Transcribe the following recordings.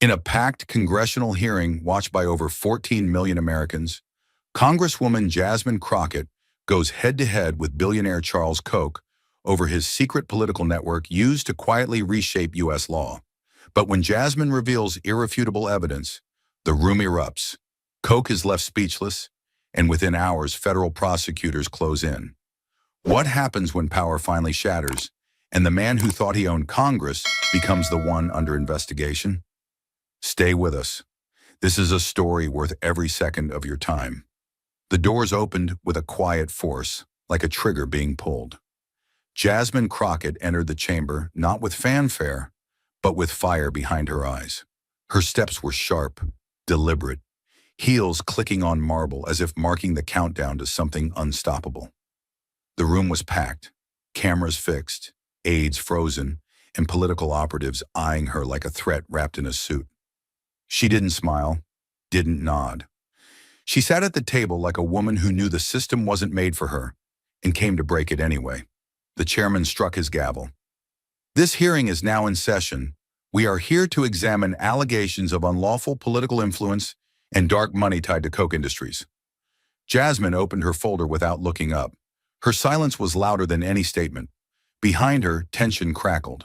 In a packed congressional hearing watched by over 14 million Americans, Congresswoman Jasmine Crockett goes head-to-head with billionaire Charles Koch over his secret political network used to quietly reshape U.S. law. But when Jasmine reveals irrefutable evidence, the room erupts. Koch is left speechless, and within hours, federal prosecutors close in. What happens when power finally shatters, and the man who thought he owned Congress becomes the one under investigation? Stay with us. This is a story worth every second of your time. The doors opened with a quiet force, like a trigger being pulled. Jasmine Crockett entered the chamber not with fanfare, but with fire behind her eyes. Her steps were sharp, deliberate, heels clicking on marble as if marking the countdown to something unstoppable. The room was packed, cameras fixed, aides frozen, and political operatives eyeing her like a threat wrapped in a suit. She didn't smile, didn't nod. She sat at the table like a woman who knew the system wasn't made for her and came to break it anyway. The chairman struck his gavel. This hearing is now in session. We are here to examine allegations of unlawful political influence and dark money tied to Koch Industries. Jasmine opened her folder without looking up. Her silence was louder than any statement. Behind her, tension crackled.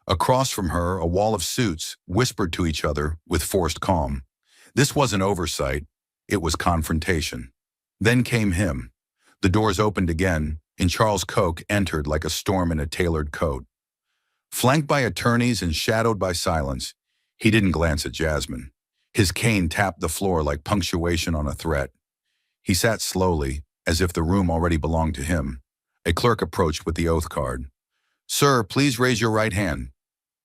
Across from her, a wall of suits whispered to each other with forced calm. This wasn't oversight, it was confrontation. Then came him. The doors opened again, and Charles Koch entered like a storm in a tailored coat. Flanked by attorneys and shadowed by silence, he didn't glance at Jasmine. His cane tapped the floor like punctuation on a threat. He sat slowly, as if the room already belonged to him. A clerk approached with the oath card. "Sir, please raise your right hand."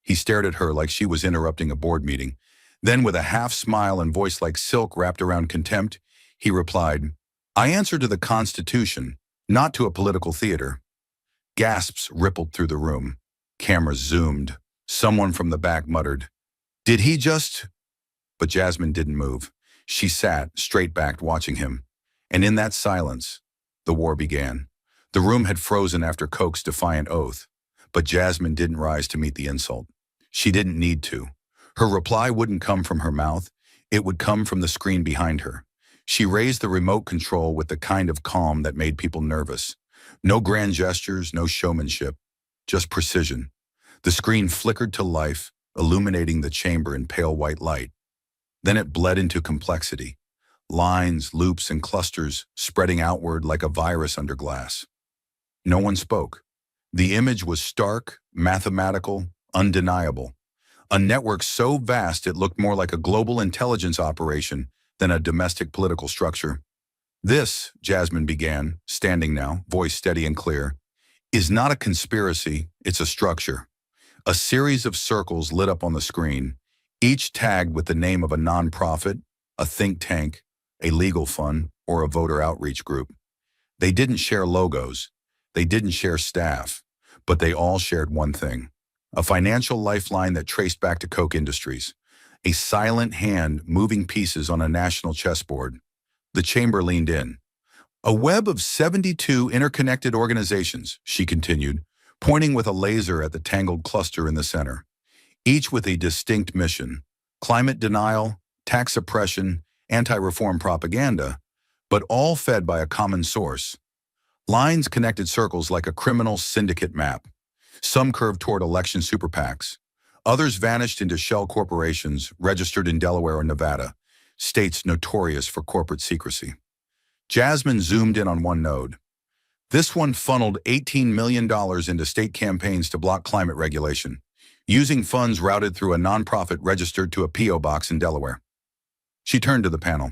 He stared at her like she was interrupting a board meeting. Then, with a half smile and voice like silk wrapped around contempt, he replied, "I answer to the Constitution, not to a political theater." Gasps rippled through the room. Cameras zoomed. Someone from the back muttered, "Did he just—" But Jasmine didn't move. She sat, straight-backed, watching him. And in that silence, the war began. The room had frozen after Koch's defiant oath. But Jasmine didn't rise to meet the insult. She didn't need to. Her reply wouldn't come from her mouth. It would come from the screen behind her. She raised the remote control with the kind of calm that made people nervous. No grand gestures, no showmanship, just precision. The screen flickered to life, illuminating the chamber in pale white light. Then it bled into complexity. Lines, loops, and clusters spreading outward like a virus under glass. No one spoke. The image was stark, mathematical, undeniable. A network so vast it looked more like a global intelligence operation than a domestic political structure. "This," Jasmine began, standing now, voice steady and clear, "is not a conspiracy, it's a structure." A series of circles lit up on the screen, each tagged with the name of a nonprofit, a think tank, a legal fund, or a voter outreach group. They didn't share logos. They didn't share staff, but they all shared one thing: a financial lifeline that traced back to Koch Industries, a silent hand moving pieces on a national chessboard. The chamber leaned in. "A web of 72 interconnected organizations," she continued, pointing with a laser at the tangled cluster in the center, each with a distinct mission: climate denial, tax suppression, anti-reform propaganda, but all fed by a common source. Lines connected circles like a criminal syndicate map. Some curved toward election super PACs. Others vanished into shell corporations registered in Delaware or Nevada, states notorious for corporate secrecy. Jasmine zoomed in on one node. This one funneled $18 million into state campaigns to block climate regulation, using funds routed through a nonprofit registered to a P.O. box in Delaware. She turned to the panel.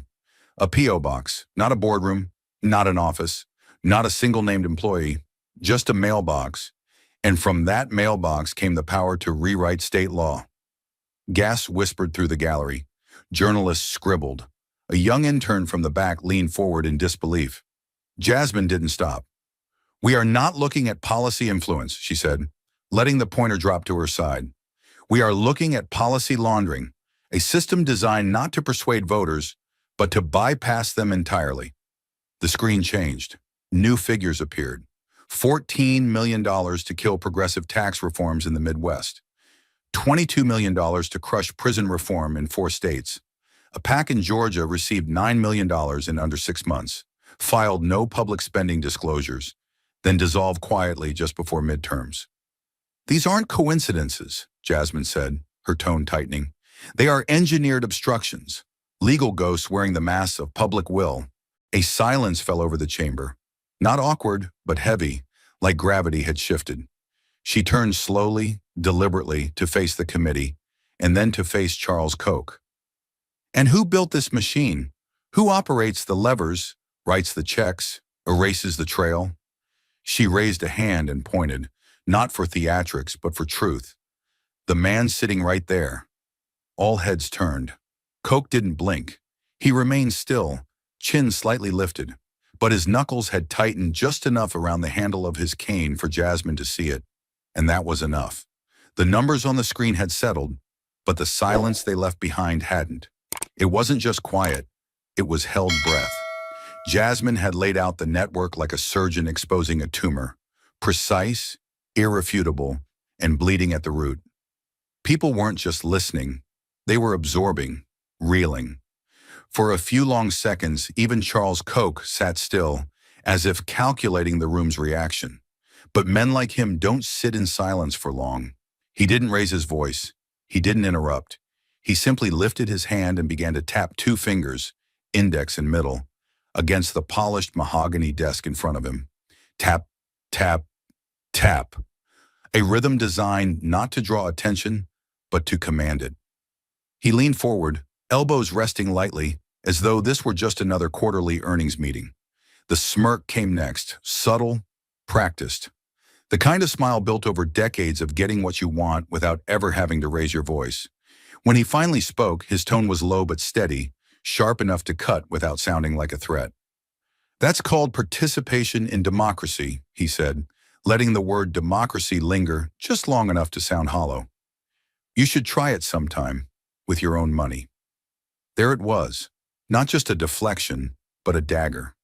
A P.O. box, not a boardroom, not an office, not a single named employee, just a mailbox. And from that mailbox came the power to rewrite state law. Gasps whispered through the gallery. Journalists scribbled. A young intern from the back leaned forward in disbelief. Jasmine didn't stop. "We are not looking at policy influence," she said, letting the pointer drop to her side. "We are looking at policy laundering, a system designed not to persuade voters, but to bypass them entirely." The screen changed. New figures appeared. $14 million to kill progressive tax reforms in the Midwest. $22 million to crush prison reform in 4 states. A PAC in Georgia received $9 million in under 6 months, filed no public spending disclosures, then dissolved quietly just before midterms. These aren't coincidences, Jasmine said, her tone tightening. They are engineered obstructions, legal ghosts wearing the masks of public will. A silence fell over the chamber. Not awkward, but heavy, like gravity had shifted. She turned slowly, deliberately, to face the committee, and then to face Charles Koch. And who built this machine? Who operates the levers, writes the checks, erases the trail? She raised a hand and pointed, not for theatrics, but for truth. The man sitting right there. All heads turned. Koch didn't blink. He remained still, chin slightly lifted, but his knuckles had tightened just enough around the handle of his cane for Jasmine to see it. And that was enough. The numbers on the screen had settled, but the silence they left behind hadn't. It wasn't just quiet, it was held breath. Jasmine had laid out the network like a surgeon exposing a tumor, precise, irrefutable, and bleeding at the root. People weren't just listening, they were absorbing, reeling. For a few long seconds, even Charles Koch sat still, as if calculating the room's reaction. But men like him don't sit in silence for long. He didn't raise his voice. He didn't interrupt. He simply lifted his hand and began to tap 2 fingers, index and middle, against the polished mahogany desk in front of him. Tap, tap, tap. A rhythm designed not to draw attention, but to command it. He leaned forward, elbows resting lightly, as though this were just another quarterly earnings meeting. The smirk came next, subtle, practiced. The kind of smile built over decades of getting what you want without ever having to raise your voice. When he finally spoke, his tone was low but steady, sharp enough to cut without sounding like a threat. "That's called participation in democracy," he said, letting the word democracy linger just long enough to sound hollow. "You should try it sometime, with your own money." There it was, not just a deflection, but a dagger,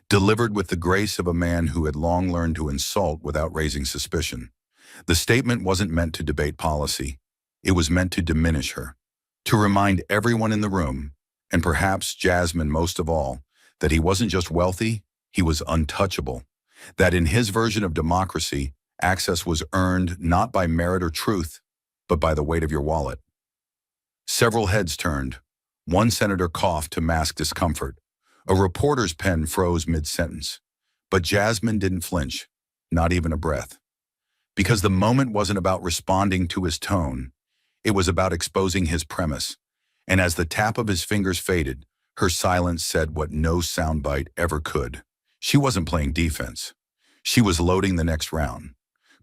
delivered with the grace of a man who had long learned to insult without raising suspicion. The statement wasn't meant to debate policy. It was meant to diminish her, to remind everyone in the room, and perhaps Jasmine most of all, that he wasn't just wealthy, he was untouchable. That in his version of democracy, access was earned not by merit or truth, but by the weight of your wallet. Several heads turned. One senator coughed to mask discomfort. A reporter's pen froze mid-sentence. But Jasmine didn't flinch, not even a breath. Because the moment wasn't about responding to his tone. It was about exposing his premise. And as the tap of his fingers faded, her silence said what no soundbite ever could. She wasn't playing defense. She was loading the next round.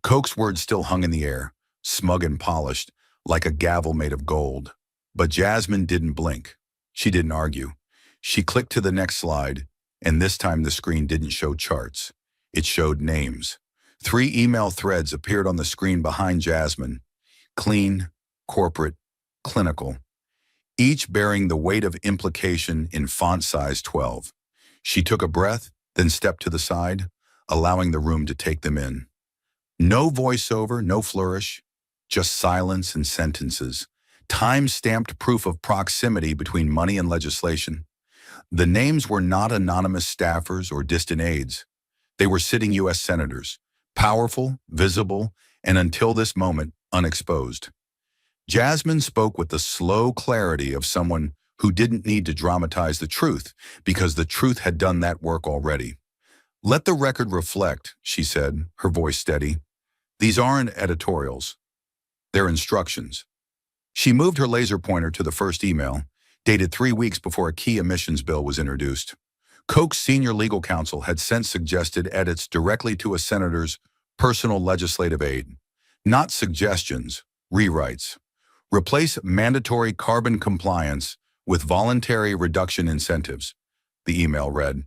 Koch's words still hung in the air, smug and polished, like a gavel made of gold. But Jasmine didn't blink. She didn't argue. She clicked to the next slide, and this time the screen didn't show charts. It showed names. 3 email threads appeared on the screen behind Jasmine. Clean, corporate, clinical. Each bearing the weight of implication in font size 12. She took a breath, then stepped to the side, allowing the room to take them in. No voiceover, no flourish, just silence and sentences. Time-stamped proof of proximity between money and legislation. The names were not anonymous staffers or distant aides. They were sitting U.S. senators, powerful, visible, and until this moment, unexposed. Jasmine spoke with the slow clarity of someone who didn't need to dramatize the truth, because the truth had done that work already. "Let the record reflect," she said, her voice steady. "These aren't editorials. They're instructions." She moved her laser pointer to the first email, dated 3 weeks before a key emissions bill was introduced. Koch's senior legal counsel had since suggested edits directly to a senator's personal legislative aid. Not suggestions, rewrites. Replace mandatory carbon compliance with voluntary reduction incentives, the email read.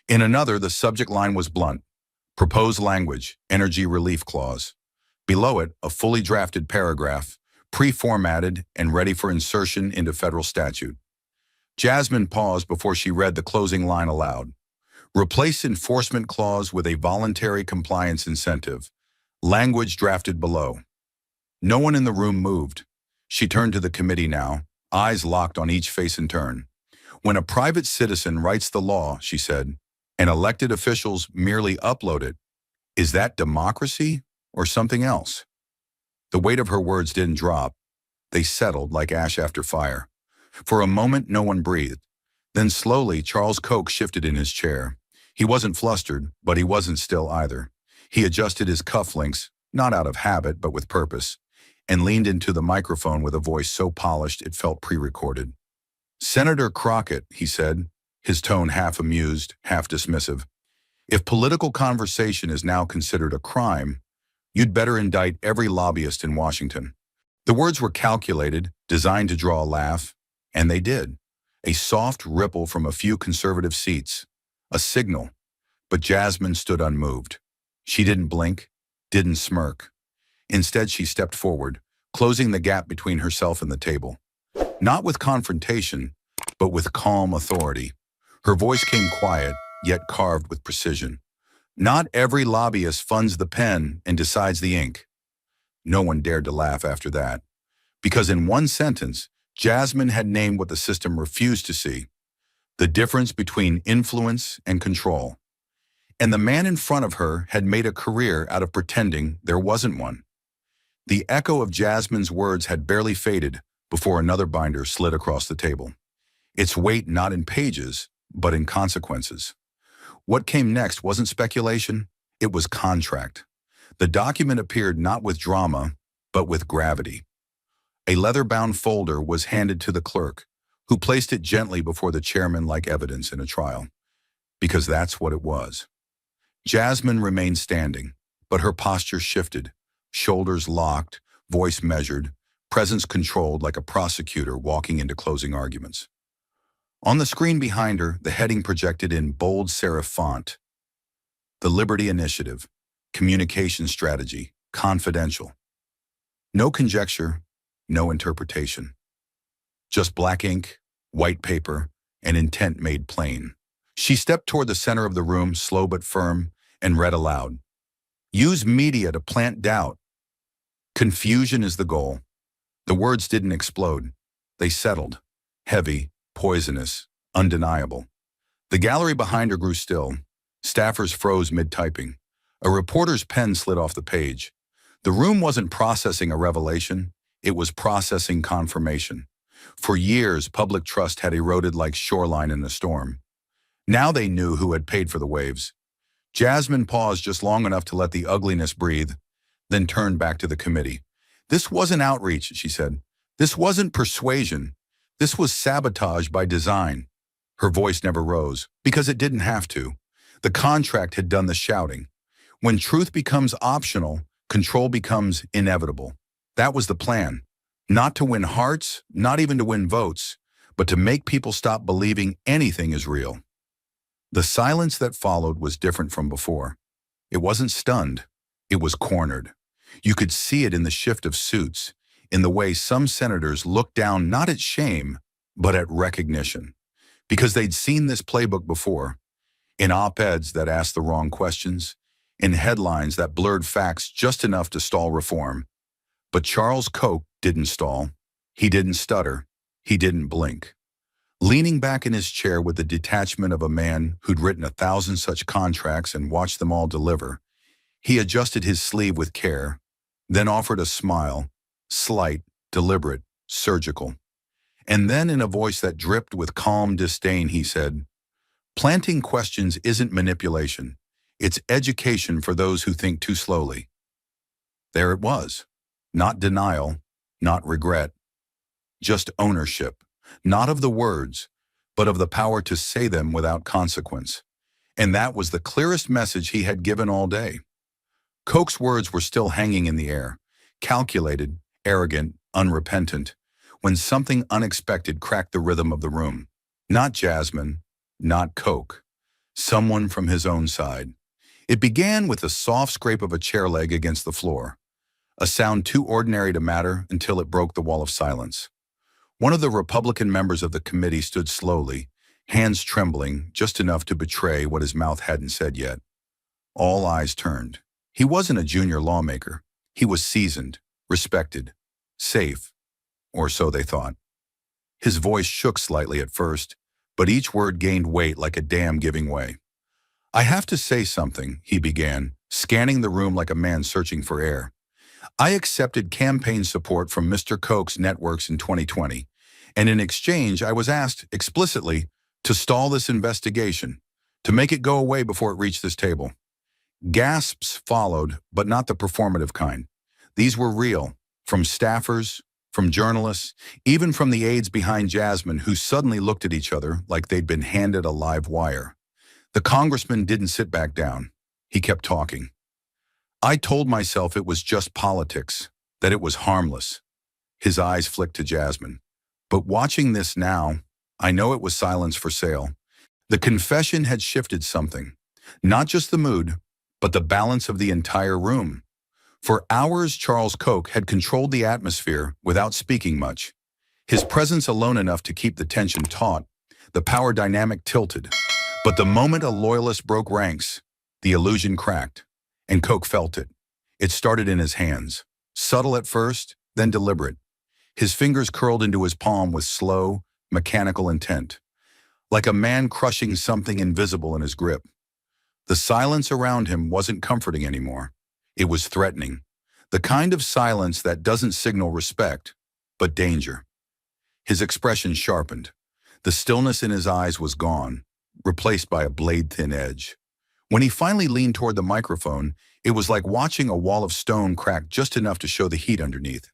In another, the subject line was blunt. Proposed language, energy relief clause. Below it, a fully drafted paragraph, pre-formatted and ready for insertion into federal statute. Jasmine paused before she read the closing line aloud. Replace enforcement clause with a voluntary compliance incentive. Language drafted below. No one in the room moved. She turned to the committee now, eyes locked on each face in turn. When a private citizen writes the law, she said, and elected officials merely upload it, is that democracy or something else? The weight of her words didn't drop. They settled like ash after fire. For a moment, no one breathed. Then slowly, Charles Koch shifted in his chair. He wasn't flustered, but he wasn't still either. He adjusted his cufflinks, not out of habit, but with purpose, and leaned into the microphone with a voice so polished it felt pre-recorded. "Senator Crockett," he said, his tone half amused, half dismissive, "if political conversation is now considered a crime, you'd better indict every lobbyist in Washington." The words were calculated, designed to draw a laugh, and they did. A soft ripple from a few conservative seats. A signal. But Jasmine stood unmoved. She didn't blink, didn't smirk. Instead, she stepped forward, closing the gap between herself and the table. Not with confrontation, but with calm authority. Her voice came quiet, yet carved with precision. "Not every lobbyist funds the pen and decides the ink." No one dared to laugh after that, because in one sentence, Jasmine had named what the system refused to see: the difference between influence and control. And the man in front of her had made a career out of pretending there wasn't one. The echo of Jasmine's words had barely faded before another binder slid across the table. Its weight not in pages, but in consequences. What came next wasn't speculation, it was contract. The document appeared not with drama, but with gravity. A leather-bound folder was handed to the clerk, who placed it gently before the chairman like evidence in a trial. Because that's what it was. Jasmine remained standing, but her posture shifted, shoulders locked, voice measured, presence controlled like a prosecutor walking into closing arguments. On the screen behind her, the heading projected in bold serif font: "The Liberty Initiative, Communication Strategy, Confidential." No conjecture, no interpretation. Just black ink, white paper, and intent made plain. She stepped toward the center of the room, slow but firm, and read aloud. "Use media to plant doubt. Confusion is the goal." The words didn't explode. They settled, heavy, poisonous, undeniable. The gallery behind her grew still. Staffers froze mid-typing. A reporter's pen slid off the page. The room wasn't processing a revelation, it was processing confirmation. For years, public trust had eroded like shoreline in a storm. Now they knew who had paid for the waves. Jasmine paused just long enough to let the ugliness breathe, then turned back to the committee. "This wasn't outreach," she said. "This wasn't persuasion. This was sabotage by design." Her voice never rose, because it didn't have to. The contract had done the shouting. When truth becomes optional, control becomes inevitable. That was the plan. Not to win hearts, not even to win votes, but to make people stop believing anything is real. The silence that followed was different from before. It wasn't stunned. It was cornered. You could see it in the shift of suits, in the way some senators looked down not at shame, but at recognition. Because they'd seen this playbook before, in op-eds that asked the wrong questions, in headlines that blurred facts just enough to stall reform. But Charles Koch didn't stall. He didn't stutter. He didn't blink. Leaning back in his chair with the detachment of a man who'd written 1,000 such contracts and watched them all deliver, he adjusted his sleeve with care, then offered a smile, slight, deliberate, surgical. And then in a voice that dripped with calm disdain, he said, "Planting questions isn't manipulation. It's education for those who think too slowly." There it was. Not denial, not regret. Just ownership, not of the words, but of the power to say them without consequence. And that was the clearest message he had given all day. Koch's words were still hanging in the air, calculated, arrogant, unrepentant, when something unexpected cracked the rhythm of the room. Not Jasmine, not Koch. Someone from his own side. It began with the soft scrape of a chair leg against the floor, a sound too ordinary to matter until it broke the wall of silence. One of the Republican members of the committee stood slowly, hands trembling just enough to betray what his mouth hadn't said yet. All eyes turned. He wasn't a junior lawmaker. He was seasoned, respected, safe, or so they thought. His voice shook slightly at first, but each word gained weight like a dam giving way. "I have to say something," he began, scanning the room like a man searching for air. "I accepted campaign support from Mr. Koch's networks in 2020, and in exchange I was asked, explicitly, to stall this investigation, to make it go away before it reached this table." Gasps followed, but not the performative kind. These were real, from staffers, from journalists, even from the aides behind Jasmine, who suddenly looked at each other like they'd been handed a live wire. The congressman didn't sit back down. He kept talking. "I told myself it was just politics, that it was harmless." His eyes flicked to Jasmine. "But watching this now, I know it was silence for sale." The confession had shifted something. Not just the mood, but the balance of the entire room. For hours, Charles Koch had controlled the atmosphere without speaking much. His presence alone enough to keep the tension taut, the power dynamic tilted. But the moment a loyalist broke ranks, the illusion cracked, and Koch felt it. It started in his hands, subtle at first, then deliberate. His fingers curled into his palm with slow, mechanical intent, like a man crushing something invisible in his grip. The silence around him wasn't comforting anymore. It was threatening. The kind of silence that doesn't signal respect, but danger. His expression sharpened. The stillness in his eyes was gone, replaced by a blade-thin edge. When he finally leaned toward the microphone, it was like watching a wall of stone crack just enough to show the heat underneath.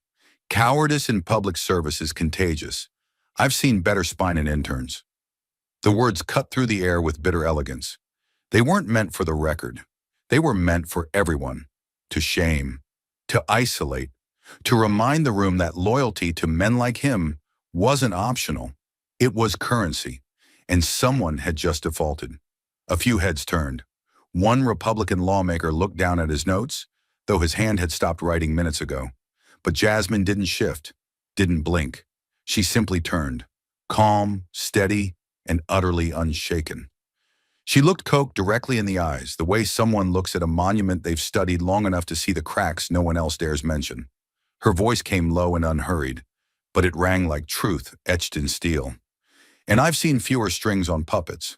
"Cowardice in public service is contagious. I've seen better spine in interns." The words cut through the air with bitter elegance. They weren't meant for the record. They were meant for everyone. To shame, to isolate, to remind the room that loyalty to men like him wasn't optional. It was currency, and someone had just defaulted. A few heads turned. One Republican lawmaker looked down at his notes, though his hand had stopped writing minutes ago. But Jasmine didn't shift, didn't blink. She simply turned, calm, steady, and utterly unshaken. She looked Koch directly in the eyes, the way someone looks at a monument they've studied long enough to see the cracks no one else dares mention. Her voice came low and unhurried, but it rang like truth etched in steel. "And I've seen fewer strings on puppets."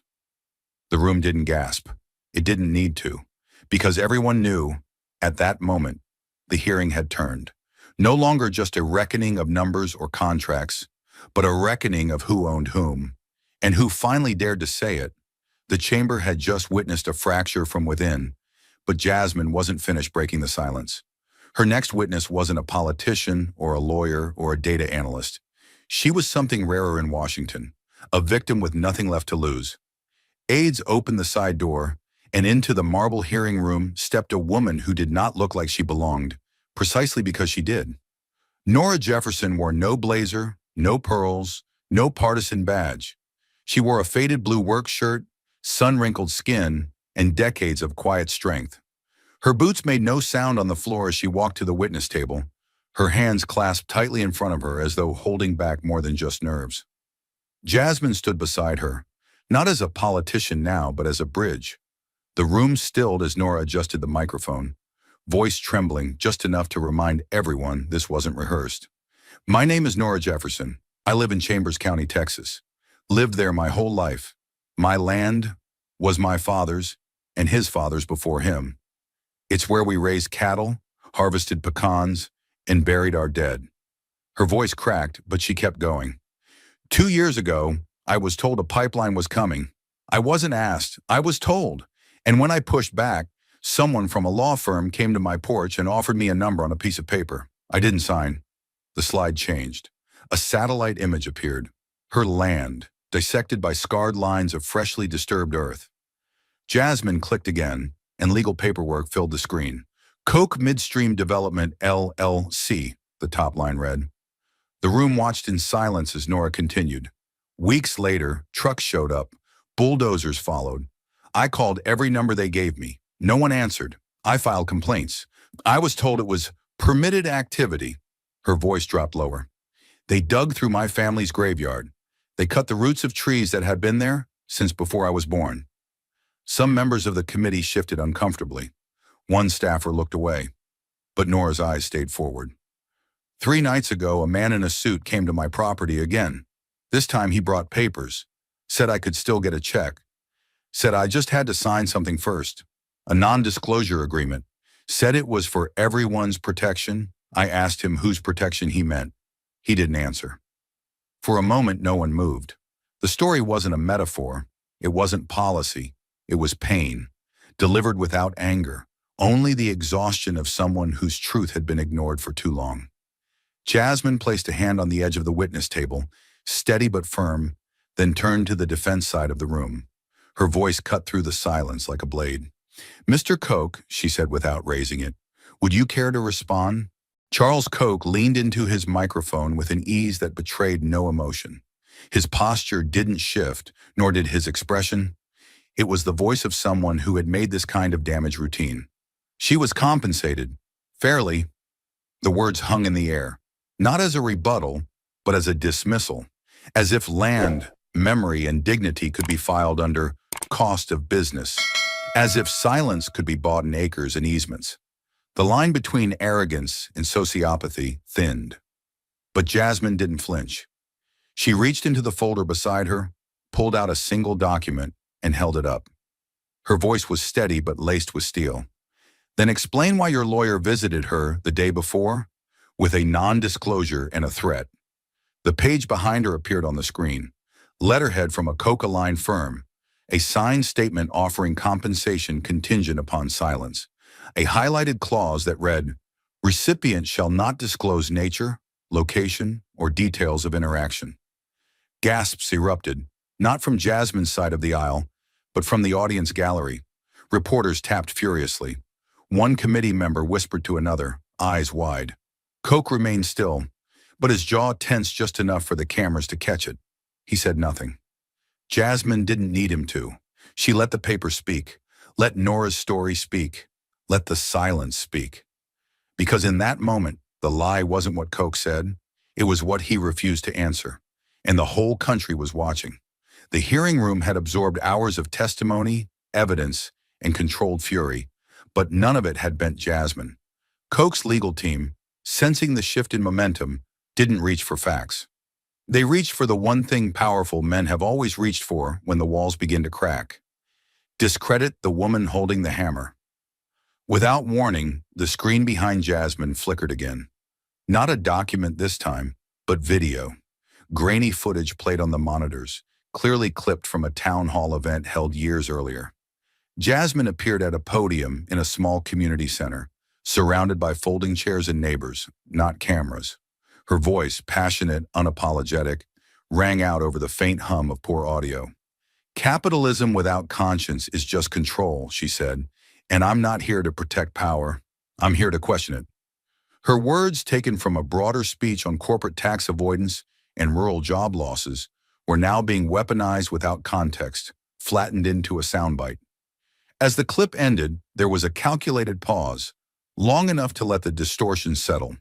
The room didn't gasp. It didn't need to, because everyone knew, at that moment, the hearing had turned. No longer just a reckoning of numbers or contracts, but a reckoning of who owned whom, and who finally dared to say it. The chamber had just witnessed a fracture from within, but Jasmine wasn't finished breaking the silence. Her next witness wasn't a politician or a lawyer or a data analyst. She was something rarer in Washington, a victim with nothing left to lose. Aides opened the side door, and into the marble hearing room stepped a woman who did not look like she belonged, precisely because she did. Nora Jefferson wore no blazer, no pearls, no partisan badge. She wore a faded blue work shirt, sun-wrinkled skin, and decades of quiet strength. Her boots made no sound on the floor as she walked to the witness table, her hands clasped tightly in front of her as though holding back more than just nerves. Jasmine stood beside her, not as a politician now, but as a bridge. The room stilled as Nora adjusted the microphone, voice trembling just enough to remind everyone this wasn't rehearsed. "My name is Nora Jefferson. I live in Chambers County, Texas. Lived there my whole life. My land was my father's and his father's before him. It's where we raised cattle, harvested pecans, and buried our dead." Her voice cracked, but she kept going. 2 years ago, I was told a pipeline was coming. I wasn't asked, I was told. And when I pushed back, someone from a law firm came to my porch and offered me a number on a piece of paper. I didn't sign. The slide changed. A satellite image appeared. Her land, dissected by scarred lines of freshly disturbed earth. Jasmine clicked again, and legal paperwork filled the screen. "Koch Midstream Development, LLC," the top line read. The room watched in silence as Nora continued. Weeks later, trucks showed up. Bulldozers followed. I called every number they gave me. No one answered. I filed complaints. I was told it was permitted activity. Her voice dropped lower. They dug through my family's graveyard. They cut the roots of trees that had been there since before I was born. Some members of the committee shifted uncomfortably. One staffer looked away, but Nora's eyes stayed forward. 3 nights ago, a man in a suit came to my property again. This time he brought papers. Said I could still get a check. Said I just had to sign something first. A non-disclosure agreement. Said it was for everyone's protection. I asked him whose protection he meant. He didn't answer. For a moment, no one moved. The story wasn't a metaphor. It wasn't policy. It was pain, delivered without anger, only the exhaustion of someone whose truth had been ignored for too long. Jasmine placed a hand on the edge of the witness table, steady but firm, then turned to the defense side of the room. Her voice cut through the silence like a blade. "Mr. Koch," she said without raising it, "would you care to respond?" Charles Koch leaned into his microphone with an ease that betrayed no emotion. His posture didn't shift, nor did his expression. It was the voice of someone who had made this kind of damage routine. She was compensated. Fairly. The words hung in the air, not as a rebuttal, but as a dismissal, as if land, memory, and dignity could be filed under cost of business, as if silence could be bought in acres and easements. The line between arrogance and sociopathy thinned. But Jasmine didn't flinch. She reached into the folder beside her, pulled out a single document, and held it up. Her voice was steady but laced with steel. "Then explain why your lawyer visited her the day before, with a non-disclosure and a threat." The page behind her appeared on the screen. Letterhead from a Koch-aligned firm. A signed statement offering compensation contingent upon silence. A highlighted clause that read, "Recipient shall not disclose nature, location, or details of interaction." Gasps erupted, not from Jasmine's side of the aisle, but from the audience gallery. Reporters tapped furiously. One committee member whispered to another, eyes wide. Koch remained still, but his jaw tensed just enough for the cameras to catch it. He said nothing. Jasmine didn't need him to. She let the paper speak. Let Nora's story speak. Let the silence speak. Because in that moment, the lie wasn't what Koch said. It was what he refused to answer. And the whole country was watching. The hearing room had absorbed hours of testimony, evidence, and controlled fury, but none of it had bent Jasmine. Koch's legal team, sensing the shift in momentum, didn't reach for facts. They reached for the one thing powerful men have always reached for when the walls begin to crack. Discredit the woman holding the hammer. Without warning, the screen behind Jasmine flickered again. Not a document this time, but video. Grainy footage played on the monitors, clearly clipped from a town hall event held years earlier. Jasmine appeared at a podium in a small community center, surrounded by folding chairs and neighbors, not cameras. Her voice, passionate, unapologetic, rang out over the faint hum of poor audio. "Capitalism without conscience is just control," she said, "and I'm not here to protect power. I'm here to question it." Her words, taken from a broader speech on corporate tax avoidance and rural job losses, were now being weaponized without context, flattened into a soundbite. As the clip ended, there was a calculated pause, long enough to let the distortion settle.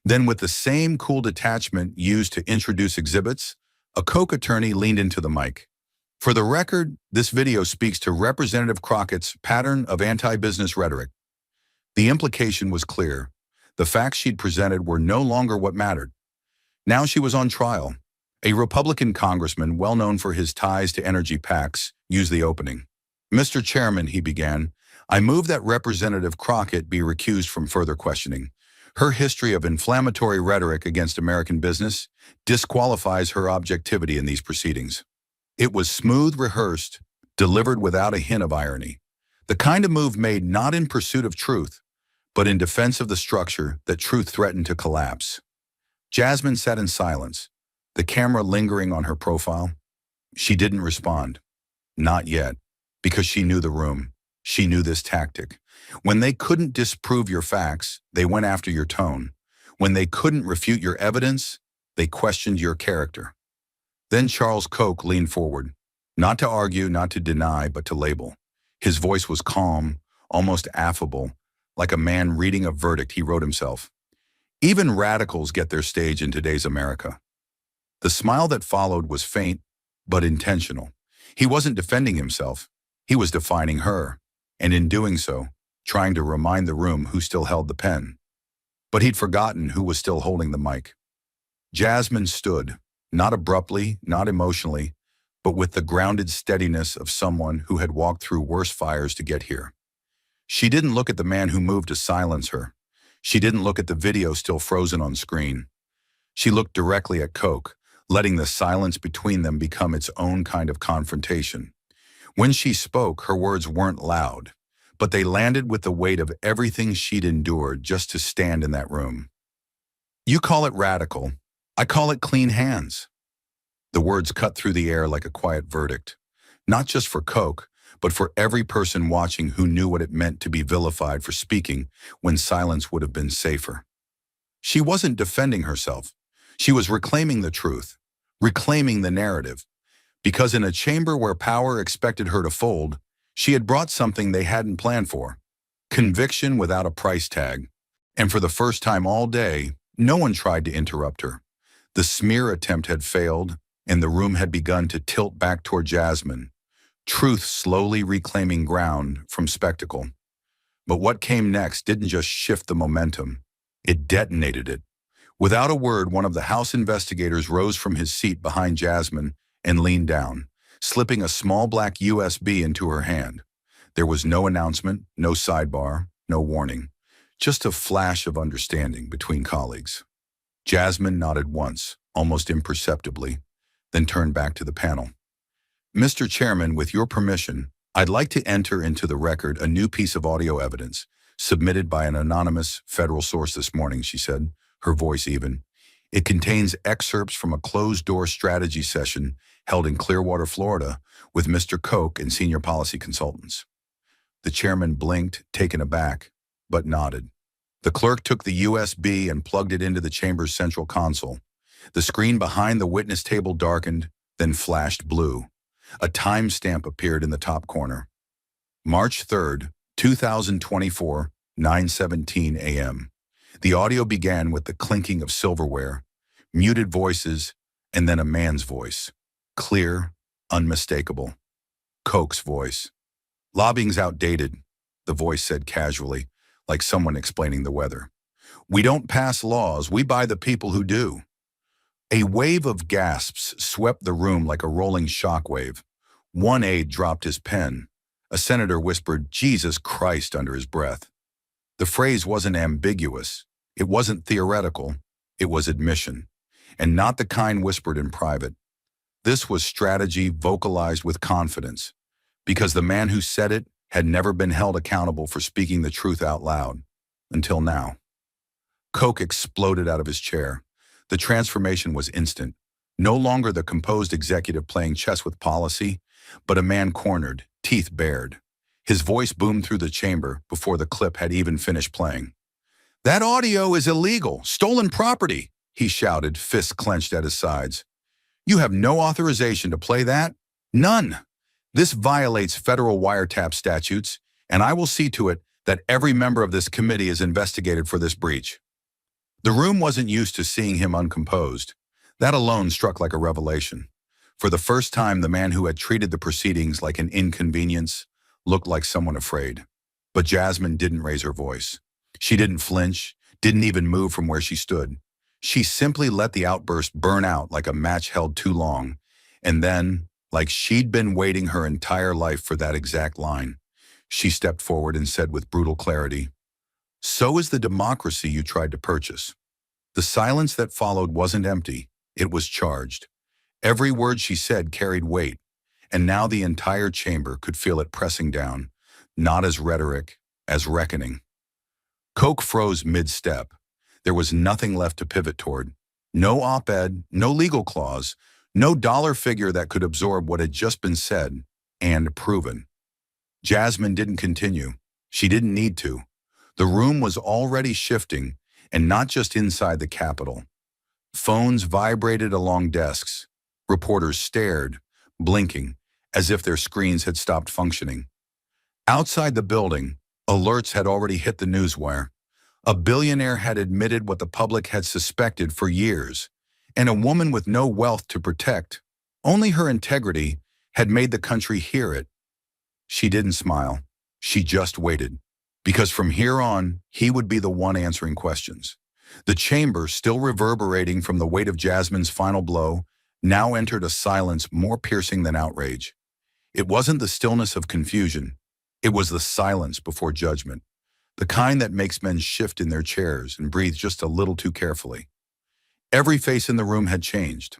Then, with the same cool detachment used to introduce exhibits, a Koch attorney leaned into the mic. "For the record, this video speaks to Representative Crockett's pattern of anti-business rhetoric." The implication was clear. The facts she'd presented were no longer what mattered. Now she was on trial. A Republican congressman, well known for his ties to energy PACs, used the opening. "Mr. Chairman," he began, "I move that Representative Crockett be recused from further questioning. Her history of inflammatory rhetoric against American business disqualifies her objectivity in these proceedings." It was smooth, rehearsed, delivered without a hint of irony. The kind of move made not in pursuit of truth, but in defense of the structure that truth threatened to collapse. Jasmine sat in silence, the camera lingering on her profile. She didn't respond. Not yet, because she knew the room. She knew this tactic. When they couldn't disprove your facts, they went after your tone. When they couldn't refute your evidence, they questioned your character. Then Charles Koch leaned forward, not to argue, not to deny, but to label. His voice was calm, almost affable, like a man reading a verdict he wrote himself. "Even radicals get their stage in today's America." The smile that followed was faint, but intentional. He wasn't defending himself. He was defining her, and in doing so, trying to remind the room who still held the pen. but he'd forgotten who was still holding the mic. Jasmine stood, not abruptly, not emotionally, but with the grounded steadiness of someone who had walked through worse fires to get here. She didn't look at the man who moved to silence her. She didn't look at the video still frozen on screen. She looked directly at Koch, letting the silence between them become its own kind of confrontation. When she spoke, her words weren't loud, but they landed with the weight of everything she'd endured just to stand in that room. "You call it radical. I call it clean hands." The words cut through the air like a quiet verdict, not just for Koch, but for every person watching who knew what it meant to be vilified for speaking when silence would have been safer. She wasn't defending herself. She was reclaiming the truth, reclaiming the narrative, because in a chamber where power expected her to fold, she had brought something they hadn't planned for: conviction without a price tag. And for the first time all day, no one tried to interrupt her. The smear attempt had failed, and the room had begun to tilt back toward Jasmine, truth slowly reclaiming ground from spectacle. But what came next didn't just shift the momentum, it detonated it. Without a word, one of the House investigators rose from his seat behind Jasmine and leaned down, slipping a small black USB into her hand. There was no announcement, no sidebar, no warning, just a flash of understanding between colleagues. Jasmine nodded once, almost imperceptibly, then turned back to the panel. "Mr. Chairman, with your permission, I'd like to enter into the record a new piece of audio evidence submitted by an anonymous federal source this morning," she said, her voice even. "It contains excerpts from a closed-door strategy session held in Clearwater, Florida, with Mr. Koch and senior policy consultants." The chairman blinked, taken aback, but nodded. The clerk took the USB and plugged it into the chamber's central console. The screen behind the witness table darkened, then flashed blue. A timestamp appeared in the top corner. March 3rd, 2024, 9:17 a.m. The audio began with the clinking of silverware, muted voices, and then a man's voice. Clear, unmistakable. Koch's voice. "Lobbying's outdated," the voice said casually, like someone explaining the weather. "We don't pass laws, we buy the people who do." A wave of gasps swept the room like a rolling shockwave. One aide dropped his pen. A senator whispered, "Jesus Christ," under his breath. The phrase wasn't ambiguous. It wasn't theoretical. It was admission. And not the kind whispered in private. This was strategy vocalized with confidence, because the man who said it had never been held accountable for speaking the truth out loud, until now. Koch exploded out of his chair. The transformation was instant. No longer the composed executive playing chess with policy, but a man cornered, teeth bared. His voice boomed through the chamber before the clip had even finished playing. "That audio is illegal, stolen property," he shouted, fists clenched at his sides. "You have no authorization to play that. None. This violates federal wiretap statutes, and I will see to it that every member of this committee is investigated for this breach." The room wasn't used to seeing him uncomposed. That alone struck like a revelation. For the first time, the man who had treated the proceedings like an inconvenience looked like someone afraid. But Jasmine didn't raise her voice. She didn't flinch, didn't even move from where she stood. She simply let the outburst burn out like a match held too long, and then, like she'd been waiting her entire life for that exact line, she stepped forward and said with brutal clarity, "So is the democracy you tried to purchase." The silence that followed wasn't empty, it was charged. Every word she said carried weight, and now the entire chamber could feel it pressing down, not as rhetoric, as reckoning. Koch froze mid-step. There was nothing left to pivot toward. No op-ed, no legal clause, no dollar figure that could absorb what had just been said and proven. Jasmine didn't continue. She didn't need to. The room was already shifting, and not just inside the Capitol. Phones vibrated along desks. Reporters stared, blinking, as if their screens had stopped functioning. Outside the building, alerts had already hit the newswire. A billionaire had admitted what the public had suspected for years, and a woman with no wealth to protect, only her integrity, had made the country hear it. She didn't smile. She just waited, because from here on, he would be the one answering questions. The chamber, still reverberating from the weight of Jasmine's final blow, now entered a silence more piercing than outrage. It wasn't the stillness of confusion. It was the silence before judgment, the kind that makes men shift in their chairs and breathe just a little too carefully. Every face in the room had changed.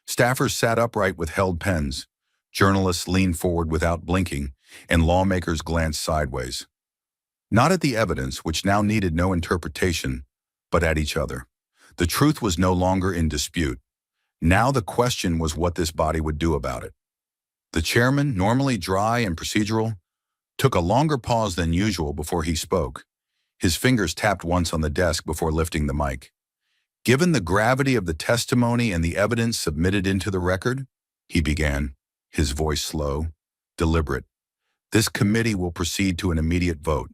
Staffers sat upright with held pens. Journalists leaned forward without blinking, and lawmakers glanced sideways. Not at the evidence, which now needed no interpretation, but at each other. The truth was no longer in dispute. Now the question was what this body would do about it. The chairman, normally dry and procedural, took a longer pause than usual before he spoke. His fingers tapped once on the desk before lifting the mic. Given the gravity of the testimony and the evidence submitted into the record, he began, his voice slow, deliberate. This committee will proceed to an immediate vote.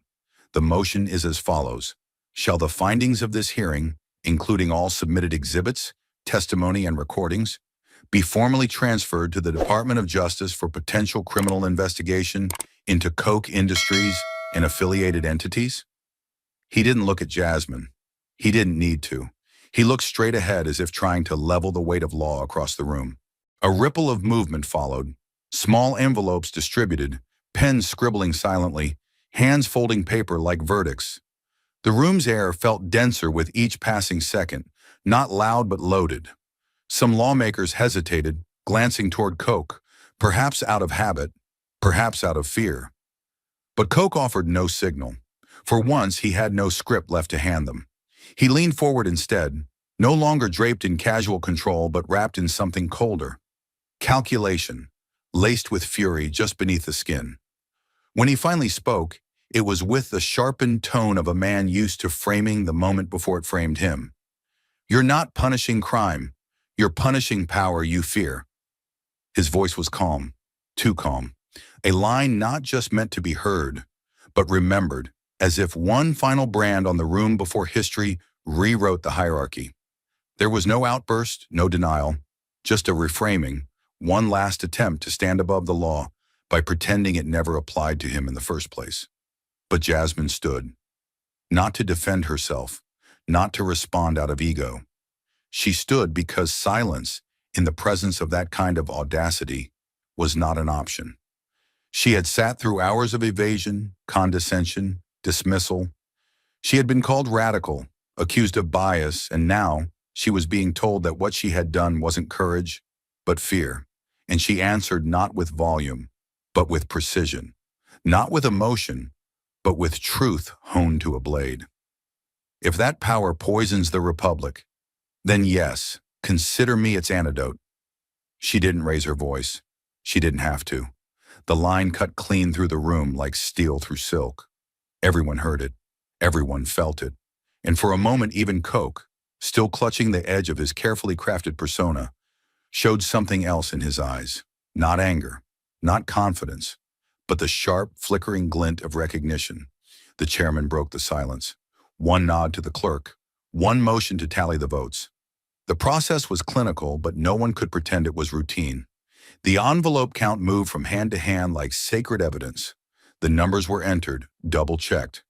The motion is as follows. Shall the findings of this hearing, including all submitted exhibits, testimony, and recordings, be formally transferred to the Department of Justice for potential criminal investigation into Koch Industries and affiliated entities? He didn't look at Jasmine. He didn't need to. He looked straight ahead as if trying to level the weight of law across the room. A ripple of movement followed. Small envelopes distributed, pens scribbling silently, hands folding paper like verdicts. The room's air felt denser with each passing second, not loud but loaded. Some lawmakers hesitated, glancing toward Koch, perhaps out of habit, perhaps out of fear. But Koch offered no signal. For once, he had no script left to hand them. He leaned forward instead, no longer draped in casual control but wrapped in something colder. Calculation, laced with fury just beneath the skin. When he finally spoke, it was with the sharpened tone of a man used to framing the moment before it framed him. You're not punishing crime. You're punishing power you fear. His voice was calm, too calm. A line not just meant to be heard, but remembered, as if one final brand on the room before history rewrote the hierarchy. There was no outburst, no denial, just a reframing, one last attempt to stand above the law by pretending it never applied to him in the first place. But Jasmine stood, not to defend herself, not to respond out of ego. She stood because silence, in the presence of that kind of audacity, was not an option. She had sat through hours of evasion, condescension, dismissal. She had been called radical, accused of bias, and now she was being told that what she had done wasn't courage, but fear. And she answered not with volume, but with precision, not with emotion, but with truth honed to a blade. If that power poisons the Republic, then yes, consider me its antidote. She didn't raise her voice. She didn't have to. The line cut clean through the room like steel through silk. Everyone heard it. Everyone felt it. And for a moment, even Koch, still clutching the edge of his carefully crafted persona, showed something else in his eyes. Not anger, not confidence, but the sharp, flickering glint of recognition. The chairman broke the silence. One nod to the clerk, one motion to tally the votes. The process was clinical, but no one could pretend it was routine. The envelope count moved from hand to hand like sacred evidence. The numbers were entered, double-checked.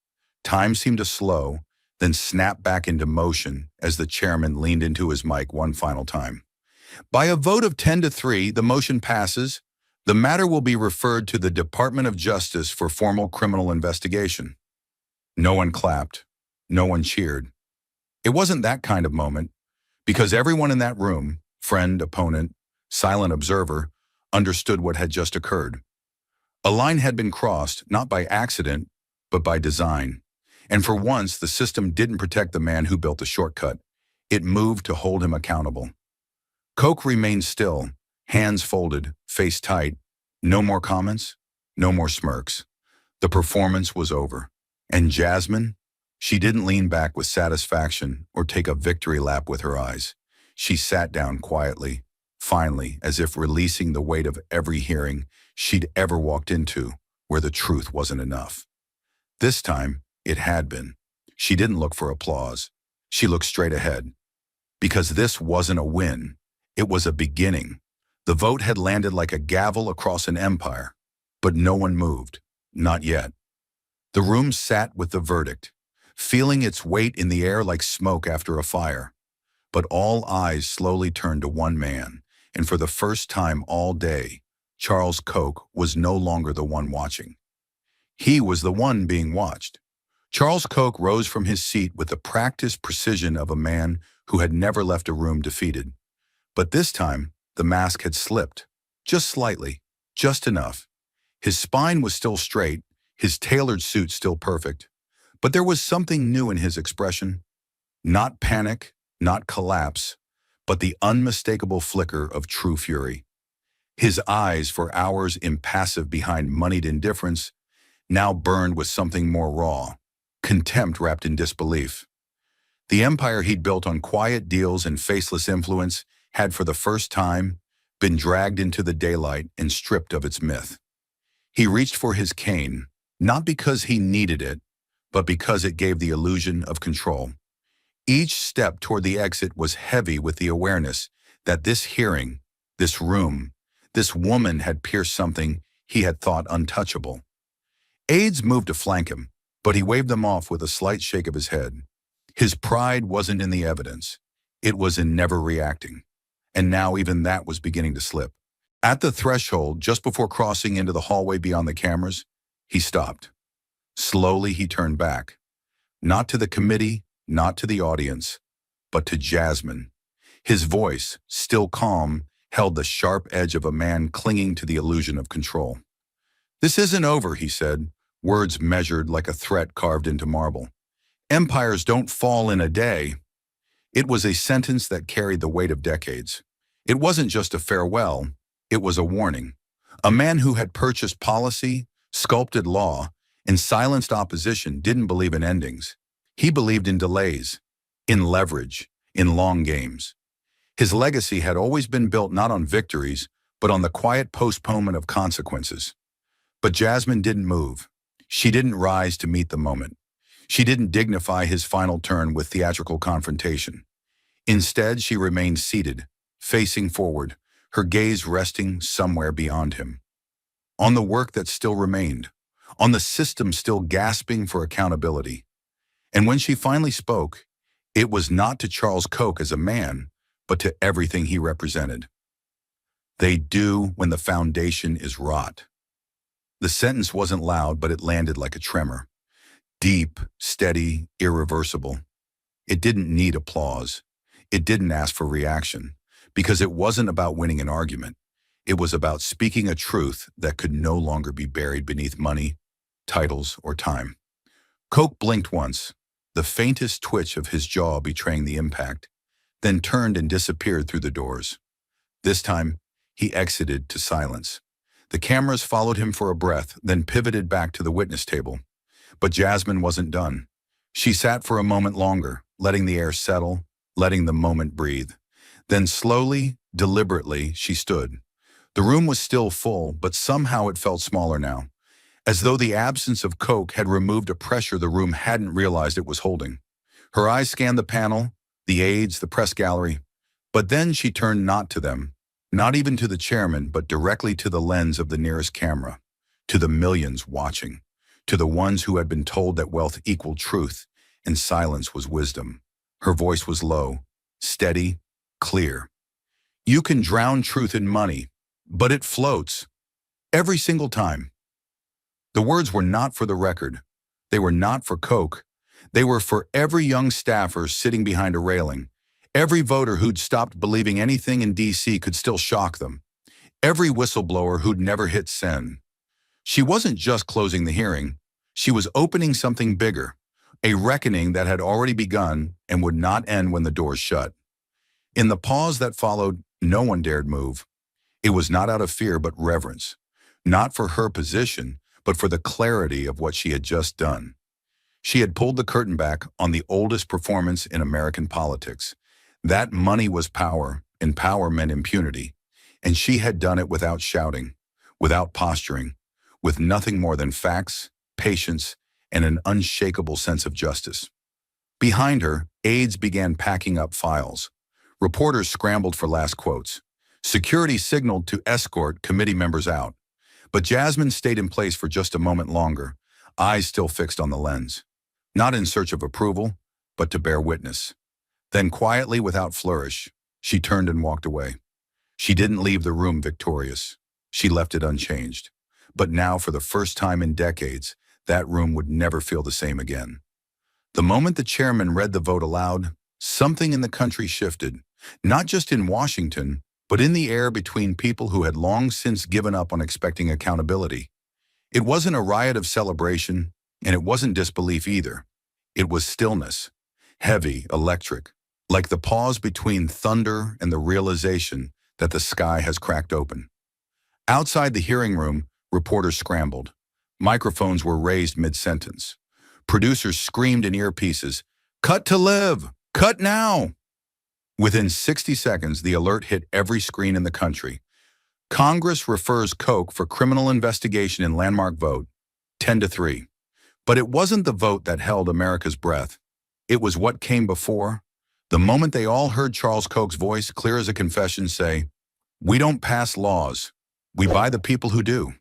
Time seemed to slow, then snap back into motion as the chairman leaned into his mic one final time. By a vote of 10-3, the motion passes. The matter will be referred to the Department of Justice for formal criminal investigation. No one clapped. No one cheered. It wasn't that kind of moment, because everyone in that room, friend, opponent, silent observer, understood what had just occurred. A line had been crossed, not by accident, but by design. And for once, the system didn't protect the man who built the shortcut. It moved to hold him accountable. Koch remained still, hands folded, face tight. No more comments, no more smirks. The performance was over. And Jasmine? She didn't lean back with satisfaction or take a victory lap with her eyes. She sat down quietly, finally, as if releasing the weight of every hearing she'd ever walked into where the truth wasn't enough. This time, it had been. She didn't look for applause. She looked straight ahead. Because this wasn't a win. It was a beginning. The vote had landed like a gavel across an empire. But no one moved. Not yet. The room sat with the verdict. feeling its weight in the air like smoke after a fire. But all eyes slowly turned to one man, and for the first time all day, Charles Koch was no longer the one watching. He was the one being watched. Charles Koch rose from his seat with the practiced precision of a man who had never left a room defeated. But this time, the mask had slipped. Just slightly. Just enough. His spine was still straight, his tailored suit still perfect. But there was something new in his expression. Not panic, not collapse, but the unmistakable flicker of true fury. His eyes, for hours impassive behind moneyed indifference, now burned with something more raw, contempt wrapped in disbelief. The empire he'd built on quiet deals and faceless influence had for the first time been dragged into the daylight and stripped of its myth. He reached for his cane, not because he needed it, but because it gave the illusion of control. Each step toward the exit was heavy with the awareness that this hearing, this room, this woman had pierced something he had thought untouchable. Aides moved to flank him, but he waved them off with a slight shake of his head. His pride wasn't in the evidence. It was in never reacting. And now even that was beginning to slip. At the threshold, just before crossing into the hallway beyond the cameras, he stopped. Slowly he turned back. Not to the committee, not to the audience, but to Jasmine. His voice, still calm, held the sharp edge of a man clinging to the illusion of control. "This isn't over," he said, words measured like a threat carved into marble. "Empires don't fall in a day." It was a sentence that carried the weight of decades. It wasn't just a farewell, it was a warning. A man who had purchased policy, sculpted law, and silenced opposition didn't believe in endings. He believed in delays, in leverage, in long games. His legacy had always been built not on victories, but on the quiet postponement of consequences. But Jasmine didn't move. She didn't rise to meet the moment. She didn't dignify his final turn with theatrical confrontation. Instead, she remained seated, facing forward, her gaze resting somewhere beyond him. On the work that still remained, on the system still gasping for accountability. And when she finally spoke, it was not to Charles Koch as a man, but to everything he represented. "They do when the foundation is rot." The sentence wasn't loud, but it landed like a tremor. Deep, steady, irreversible. It didn't need applause. It didn't ask for reaction, because it wasn't about winning an argument. It was about speaking a truth that could no longer be buried beneath money, titles, or time. Koch blinked once, the faintest twitch of his jaw betraying the impact, then turned and disappeared through the doors. This time, he exited to silence. The cameras followed him for a breath, then pivoted back to the witness table. But Jasmine wasn't done. She sat for a moment longer, letting the air settle, letting the moment breathe. Then slowly, deliberately, she stood. The room was still full, but somehow it felt smaller now, as though the absence of Koch had removed a pressure the room hadn't realized it was holding. Her eyes scanned the panel, the aides, the press gallery, but then she turned not to them, not even to the chairman, but directly to the lens of the nearest camera, to the millions watching, to the ones who had been told that wealth equaled truth and silence was wisdom. Her voice was low, steady, clear. "You can drown truth in money, but it floats. Every single time." The words were not for the record. They were not for Koch. They were for every young staffer sitting behind a railing, every voter who'd stopped believing anything in D.C. could still shock them, every whistleblower who'd never hit send. She wasn't just closing the hearing. She was opening something bigger, a reckoning that had already begun and would not end when the doors shut. In the pause that followed, no one dared move. It was not out of fear but reverence, not for her position, but for the clarity of what she had just done. She had pulled the curtain back on the oldest performance in American politics. That money was power, and power meant impunity. And she had done it without shouting, without posturing, with nothing more than facts, patience, and an unshakable sense of justice. Behind her, aides began packing up files. Reporters scrambled for last quotes. Security signaled to escort committee members out. But Jasmine stayed in place for just a moment longer, eyes still fixed on the lens. not in search of approval, but to bear witness. Then quietly, without flourish, she turned and walked away. She didn't leave the room victorious. She left it unchanged. But now, for the first time in decades, that room would never feel the same again. The moment the chairman read the vote aloud, something in the country shifted, not just in Washington, but in the air between people who had long since given up on expecting accountability. It wasn't a riot of celebration, and it wasn't disbelief either. It was stillness, heavy, electric, like the pause between thunder and the realization that the sky has cracked open. Outside the hearing room, reporters scrambled. Microphones were raised mid-sentence. Producers screamed in earpieces, "Cut to live! Cut now!" Within 60 seconds, the alert hit every screen in the country. Congress refers Koch for criminal investigation in landmark vote, 10-3. But it wasn't the vote that held America's breath. It was what came before. The moment they all heard Charles Koch's voice, clear as a confession, say, "We don't pass laws. We buy the people who do."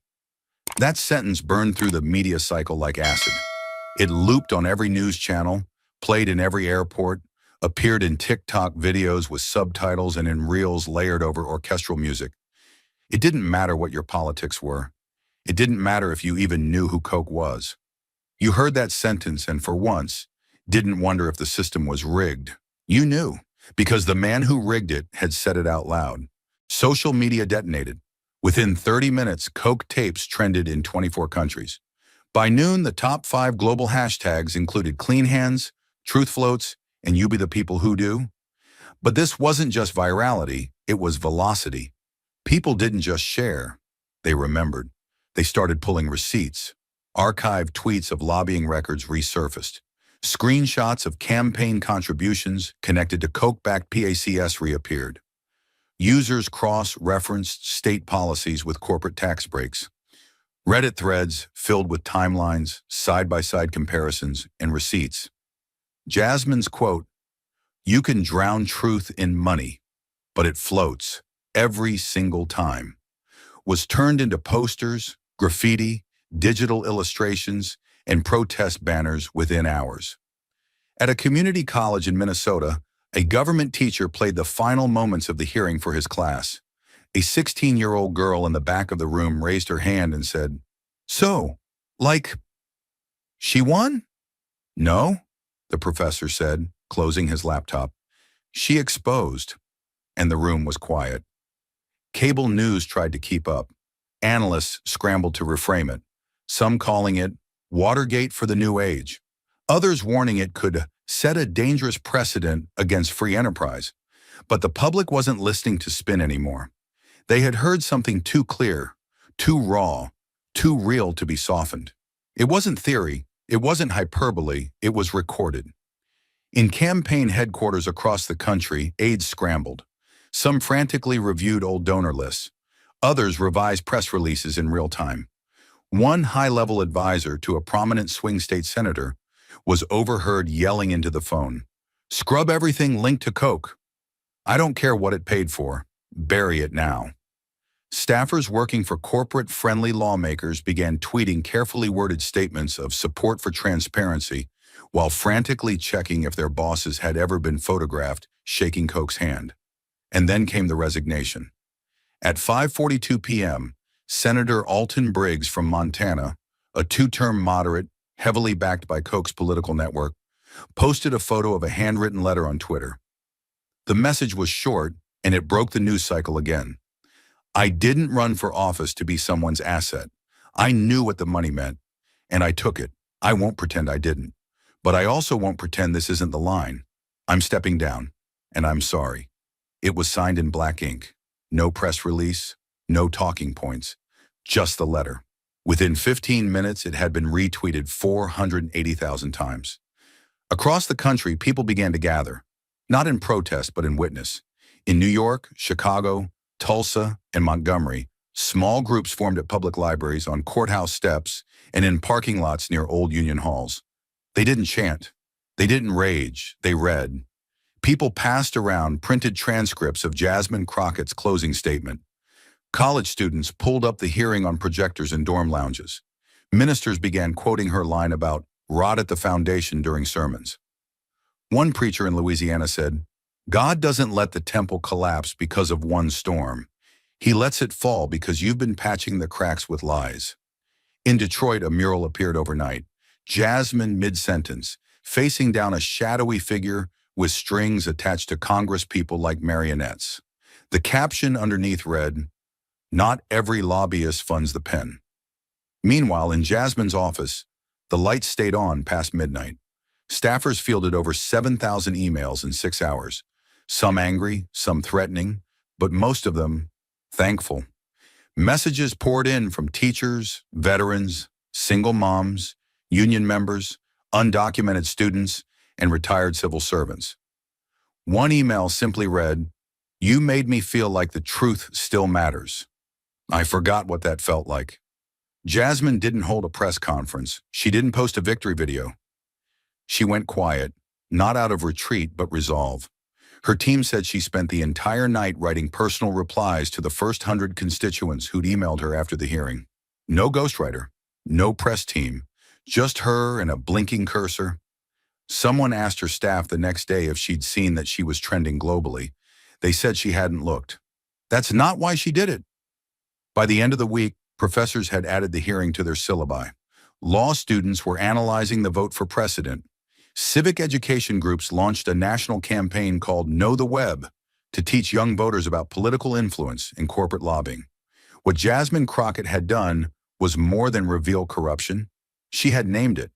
That sentence burned through the media cycle like acid. It looped on every news channel, played in every airport, appeared in TikTok videos with subtitles and in reels layered over orchestral music. It didn't matter what your politics were. It didn't matter if you even knew who Koch was. You heard that sentence and for once, didn't wonder if the system was rigged. You knew, because the man who rigged it had said it out loud. Social media detonated. Within 30 minutes, Koch tapes trended in 24 countries. By noon, the top 5 global hashtags included clean hands, truth floats, and you be the people who do. But this wasn't just virality, it was velocity. People didn't just share, they remembered. They started pulling receipts. Archived tweets of lobbying records resurfaced. Screenshots of campaign contributions connected to Koch-backed PACS reappeared. Users cross-referenced state policies with corporate tax breaks. Reddit threads filled with timelines, side-by-side comparisons, and receipts. Jasmine's quote, "You can drown truth in money, but it floats every single time," was turned into posters, graffiti, digital illustrations, and protest banners within hours. At a community college in Minnesota, a government teacher played the final moments of the hearing for his class. A 16-year-old girl in the back of the room raised her hand and said, "So, she won?" "No," the professor said, closing his laptop. "She exposed," and the room was quiet. Cable news tried to keep up. Analysts scrambled to reframe it, some calling it Watergate for the new age, others warning it could set a dangerous precedent against free enterprise. But the public wasn't listening to spin anymore. They had heard something too clear, too raw, too real to be softened. It wasn't theory, it wasn't hyperbole, it was recorded. In campaign headquarters across the country, aides scrambled. Some frantically reviewed old donor lists. Others revised press releases in real time. One high-level advisor to a prominent swing state senator was overheard yelling into the phone, "Scrub everything linked to Koch. I don't care what it paid for. Bury it now." Staffers working for corporate-friendly lawmakers began tweeting carefully worded statements of support for transparency while frantically checking if their bosses had ever been photographed shaking Koch's hand. And then came the resignation. At 5:42 p.m., Senator Alton Briggs from Montana, a 2-term moderate, heavily backed by Koch's political network, posted a photo of a handwritten letter on Twitter. The message was short, and it broke the news cycle again. "I didn't run for office to be someone's asset. I knew what the money meant, and I took it. I won't pretend I didn't. But I also won't pretend this isn't the line. I'm stepping down, and I'm sorry." It was signed in black ink. No press release, no talking points, just the letter. Within 15 minutes, it had been retweeted 480,000 times. Across the country, people began to gather, not in protest, but in witness. In New York, Chicago, Tulsa, and Montgomery, small groups formed at public libraries, on courthouse steps, and in parking lots near old Union halls. They didn't chant. They didn't rage. They read. People passed around printed transcripts of Jasmine Crockett's closing statement. College students pulled up the hearing on projectors in dorm lounges. Ministers began quoting her line about rot at the foundation during sermons. One preacher in Louisiana said, "God doesn't let the temple collapse because of one storm. He lets it fall because you've been patching the cracks with lies." In Detroit, a mural appeared overnight. Jasmine mid-sentence, facing down a shadowy figure with strings attached to Congress people like marionettes. The caption underneath read, "Not every lobbyist funds the pen." Meanwhile, in Jasmine's office, the lights stayed on past midnight. Staffers fielded over 7,000 emails in 6 hours, some angry, some threatening, but most of them thankful. Messages poured in from teachers, veterans, single moms, union members, undocumented students, and retired civil servants. One email simply read, "You made me feel like the truth still matters." I forgot what that felt like. Jasmine didn't hold a press conference. She didn't post a victory video. She went quiet, not out of retreat, but resolve. Her team said she spent the entire night writing personal replies to the first 100 constituents who'd emailed her after the hearing. No ghostwriter, no press team, just her and a blinking cursor. Someone asked her staff the next day if she'd seen that she was trending globally. They said she hadn't looked. That's not why she did it. By the end of the week, professors had added the hearing to their syllabi. Law students were analyzing the vote for precedent. Civic education groups launched a national campaign called Know the Web to teach young voters about political influence and corporate lobbying. What Jasmine Crockett had done was more than reveal corruption. She had named it,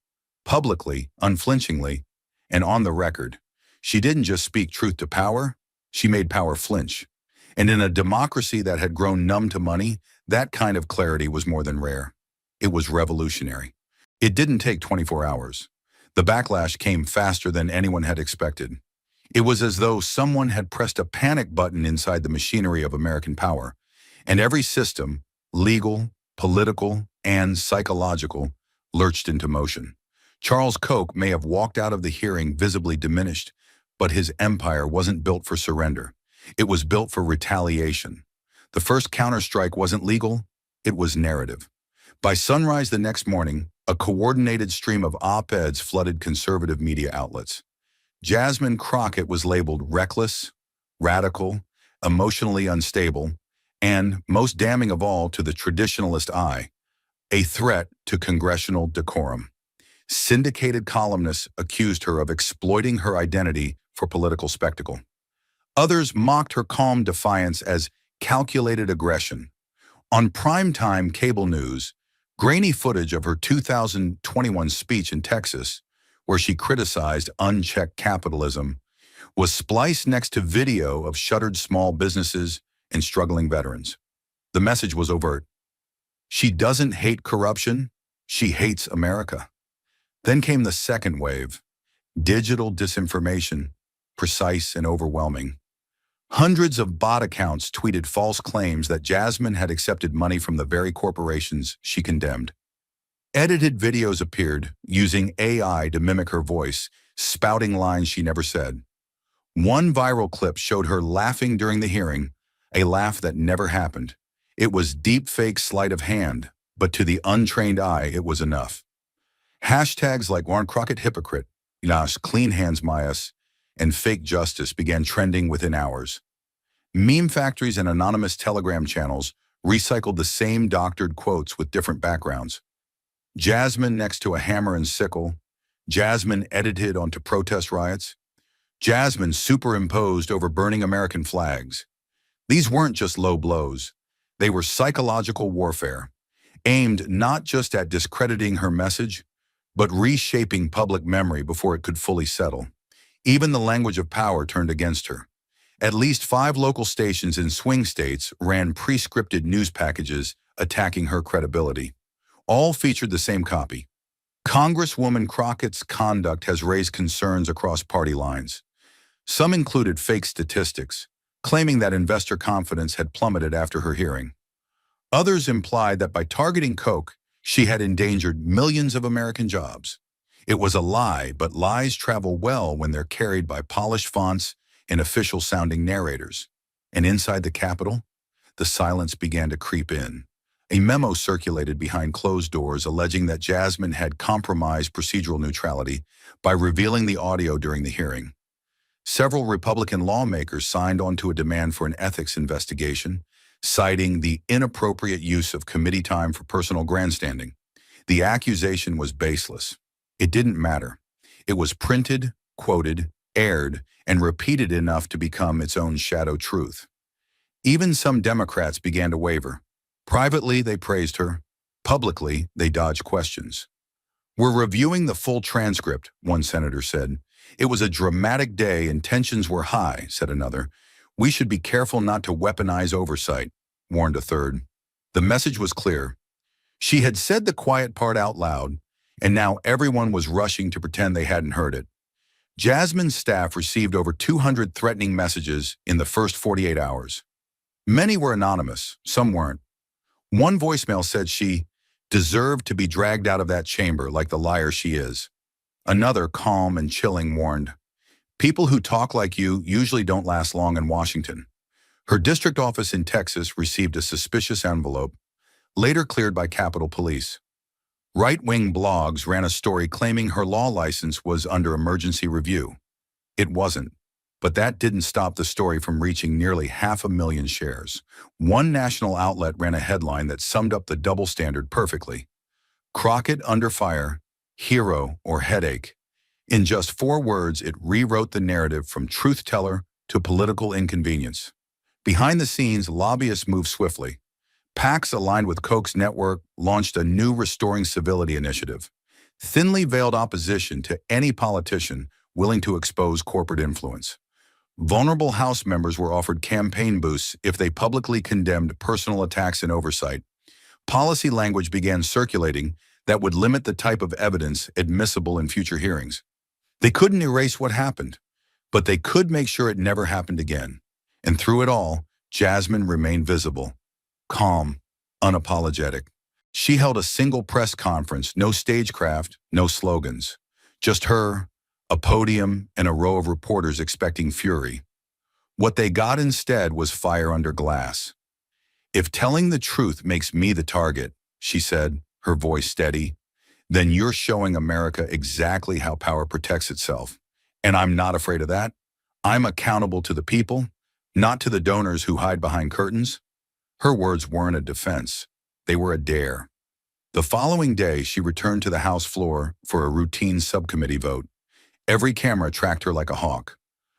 publicly, unflinchingly, and on the record. She didn't just speak truth to power, she made power flinch. And in a democracy that had grown numb to money, that kind of clarity was more than rare. It was revolutionary. It didn't take 24 hours. The backlash came faster than anyone had expected. It was as though someone had pressed a panic button inside the machinery of American power, and every system, legal, political, and psychological, lurched into motion. Charles Koch may have walked out of the hearing visibly diminished, but his empire wasn't built for surrender. It was built for retaliation. The first counterstrike wasn't legal, it was narrative. By sunrise the next morning, a coordinated stream of op-eds flooded conservative media outlets. Jasmine Crockett was labeled reckless, radical, emotionally unstable, and, most damning of all to the traditionalist eye, a threat to congressional decorum. Syndicated columnists accused her of exploiting her identity for political spectacle. Others mocked her calm defiance as calculated aggression. On primetime cable news, grainy footage of her 2021 speech in Texas, where she criticized unchecked capitalism, was spliced next to video of shuttered small businesses and struggling veterans. The message was overt. She doesn't hate corruption, she hates America. Then came the second wave, digital disinformation, precise and overwhelming. Hundreds of bot accounts tweeted false claims that Jasmine had accepted money from the very corporations she condemned. Edited videos appeared, using AI to mimic her voice, spouting lines she never said. One viral clip showed her laughing during the hearing, a laugh that never happened. It was deepfake sleight of hand, but to the untrained eye, it was enough. Hashtags like Warren Crockett hypocrite, Nas clean hands Mayas, and fake justice began trending within hours. Meme factories and anonymous Telegram channels recycled the same doctored quotes with different backgrounds. Jasmine next to a hammer and sickle, Jasmine edited onto protest riots, Jasmine superimposed over burning American flags. These weren't just low blows. They were psychological warfare, aimed not just at discrediting her message, but reshaping public memory before it could fully settle. Even the language of power turned against her. At least 5 local stations in swing states ran pre-scripted news packages attacking her credibility. All featured the same copy. Congresswoman Crockett's conduct has raised concerns across party lines. Some included fake statistics, claiming that investor confidence had plummeted after her hearing. Others implied that by targeting Koch, she had endangered millions of American jobs. It was a lie, but lies travel well when they're carried by polished fonts and official-sounding narrators. And inside the Capitol, the silence began to creep in. A memo circulated behind closed doors alleging that Jasmine had compromised procedural neutrality by revealing the audio during the hearing. Several Republican lawmakers signed on to a demand for an ethics investigation, citing the inappropriate use of committee time for personal grandstanding. The accusation was baseless. It didn't matter. It was printed, quoted, aired, and repeated enough to become its own shadow truth. Even some Democrats began to waver. Privately, they praised her. Publicly, they dodged questions. "We're reviewing the full transcript," one senator said. "It was a dramatic day and tensions were high," said another. "We should be careful not to weaponize oversight," warned a third. The message was clear. She had said the quiet part out loud, and now everyone was rushing to pretend they hadn't heard it. Jasmine's staff received over 200 threatening messages in the first 48 hours. Many were anonymous, some weren't. One voicemail said she deserved to be dragged out of that chamber like the liar she is. Another, calm and chilling, warned, "People who talk like you usually don't last long in Washington." Her district office in Texas received a suspicious envelope, later cleared by Capitol Police. Right-wing blogs ran a story claiming her law license was under emergency review. It wasn't. But that didn't stop the story from reaching nearly 500,000 shares. One national outlet ran a headline that summed up the double standard perfectly. "Crockett under fire, hero or headache." In just 4 words, it rewrote the narrative from truth-teller to political inconvenience. Behind the scenes, lobbyists moved swiftly. PACs aligned with Koch's network launched a new Restoring Civility initiative, thinly veiled opposition to any politician willing to expose corporate influence. Vulnerable House members were offered campaign boosts if they publicly condemned personal attacks and oversight. Policy language began circulating that would limit the type of evidence admissible in future hearings. They couldn't erase what happened, but they could make sure it never happened again. And through it all, Jasmine remained visible, calm, unapologetic. She held a single press conference, no stagecraft, no slogans. Just her, a podium, and a row of reporters expecting fury. What they got instead was fire under glass. "If telling the truth makes me the target," she said, her voice steady, "then you're showing America exactly how power protects itself. And I'm not afraid of that. I'm accountable to the people, not to the donors who hide behind curtains." Her words weren't a defense. They were a dare. The following day, she returned to the House floor for a routine subcommittee vote. Every camera tracked her like a hawk.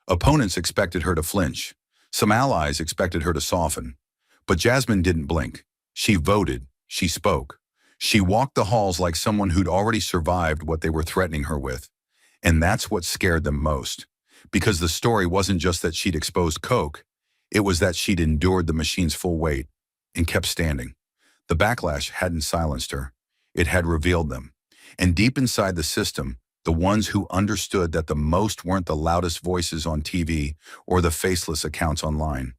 Opponents expected her to flinch. Some allies expected her to soften. But Jasmine didn't blink. She voted. She spoke. She walked the halls like someone who'd already survived what they were threatening her with. And that's what scared them most. Because the story wasn't just that she'd exposed Koch. It was that she'd endured the machine's full weight and kept standing. The backlash hadn't silenced her. It had revealed them. And deep inside the system, the ones who understood that the most weren't the loudest voices on TV or the faceless accounts online.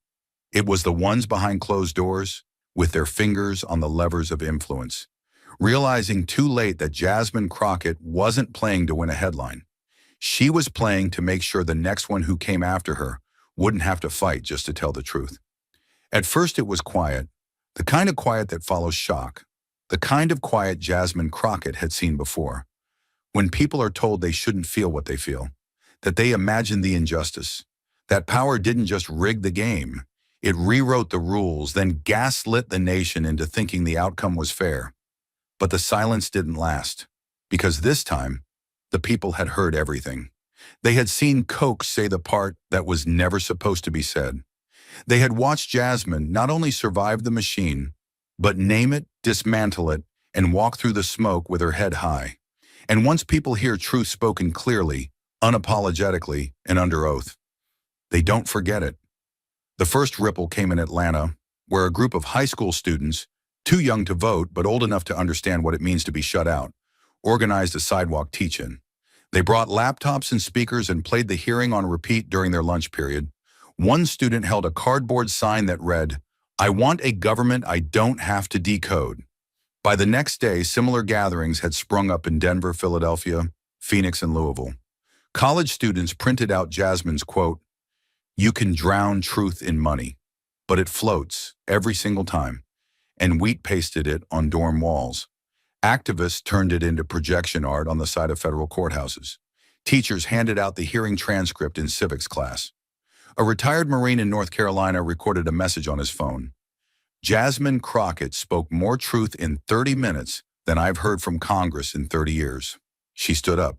It was the ones behind closed doors, with their fingers on the levers of influence, realizing too late that Jasmine Crockett wasn't playing to win a headline. She was playing to make sure the next one who came after her wouldn't have to fight just to tell the truth. At first it was quiet, the kind of quiet that follows shock, the kind of quiet Jasmine Crockett had seen before. When people are told they shouldn't feel what they feel, that they imagine the injustice, that power didn't just rig the game, it rewrote the rules, then gaslit the nation into thinking the outcome was fair. But the silence didn't last, because this time, the people had heard everything. They had seen Koch say the part that was never supposed to be said. They had watched Jasmine not only survive the machine, but name it, dismantle it, and walk through the smoke with her head high. And once people hear truth spoken clearly, unapologetically, and under oath, they don't forget it. The first ripple came in Atlanta, where a group of high school students, too young to vote but old enough to understand what it means to be shut out, organized a sidewalk teach-in. They brought laptops and speakers and played the hearing on repeat during their lunch period. One student held a cardboard sign that read, "I want a government I don't have to decode." By the next day, similar gatherings had sprung up in Denver, Philadelphia, Phoenix, and Louisville. College students printed out Jasmine's quote, "You can drown truth in money, but it floats every single time." and wheat-pasted it on dorm walls. Activists turned it into projection art on the side of federal courthouses. Teachers handed out the hearing transcript in civics class. A retired Marine in North Carolina recorded a message on his phone. Jasmine Crockett spoke more truth in 30 minutes than I've heard from Congress in 30 years. She stood up.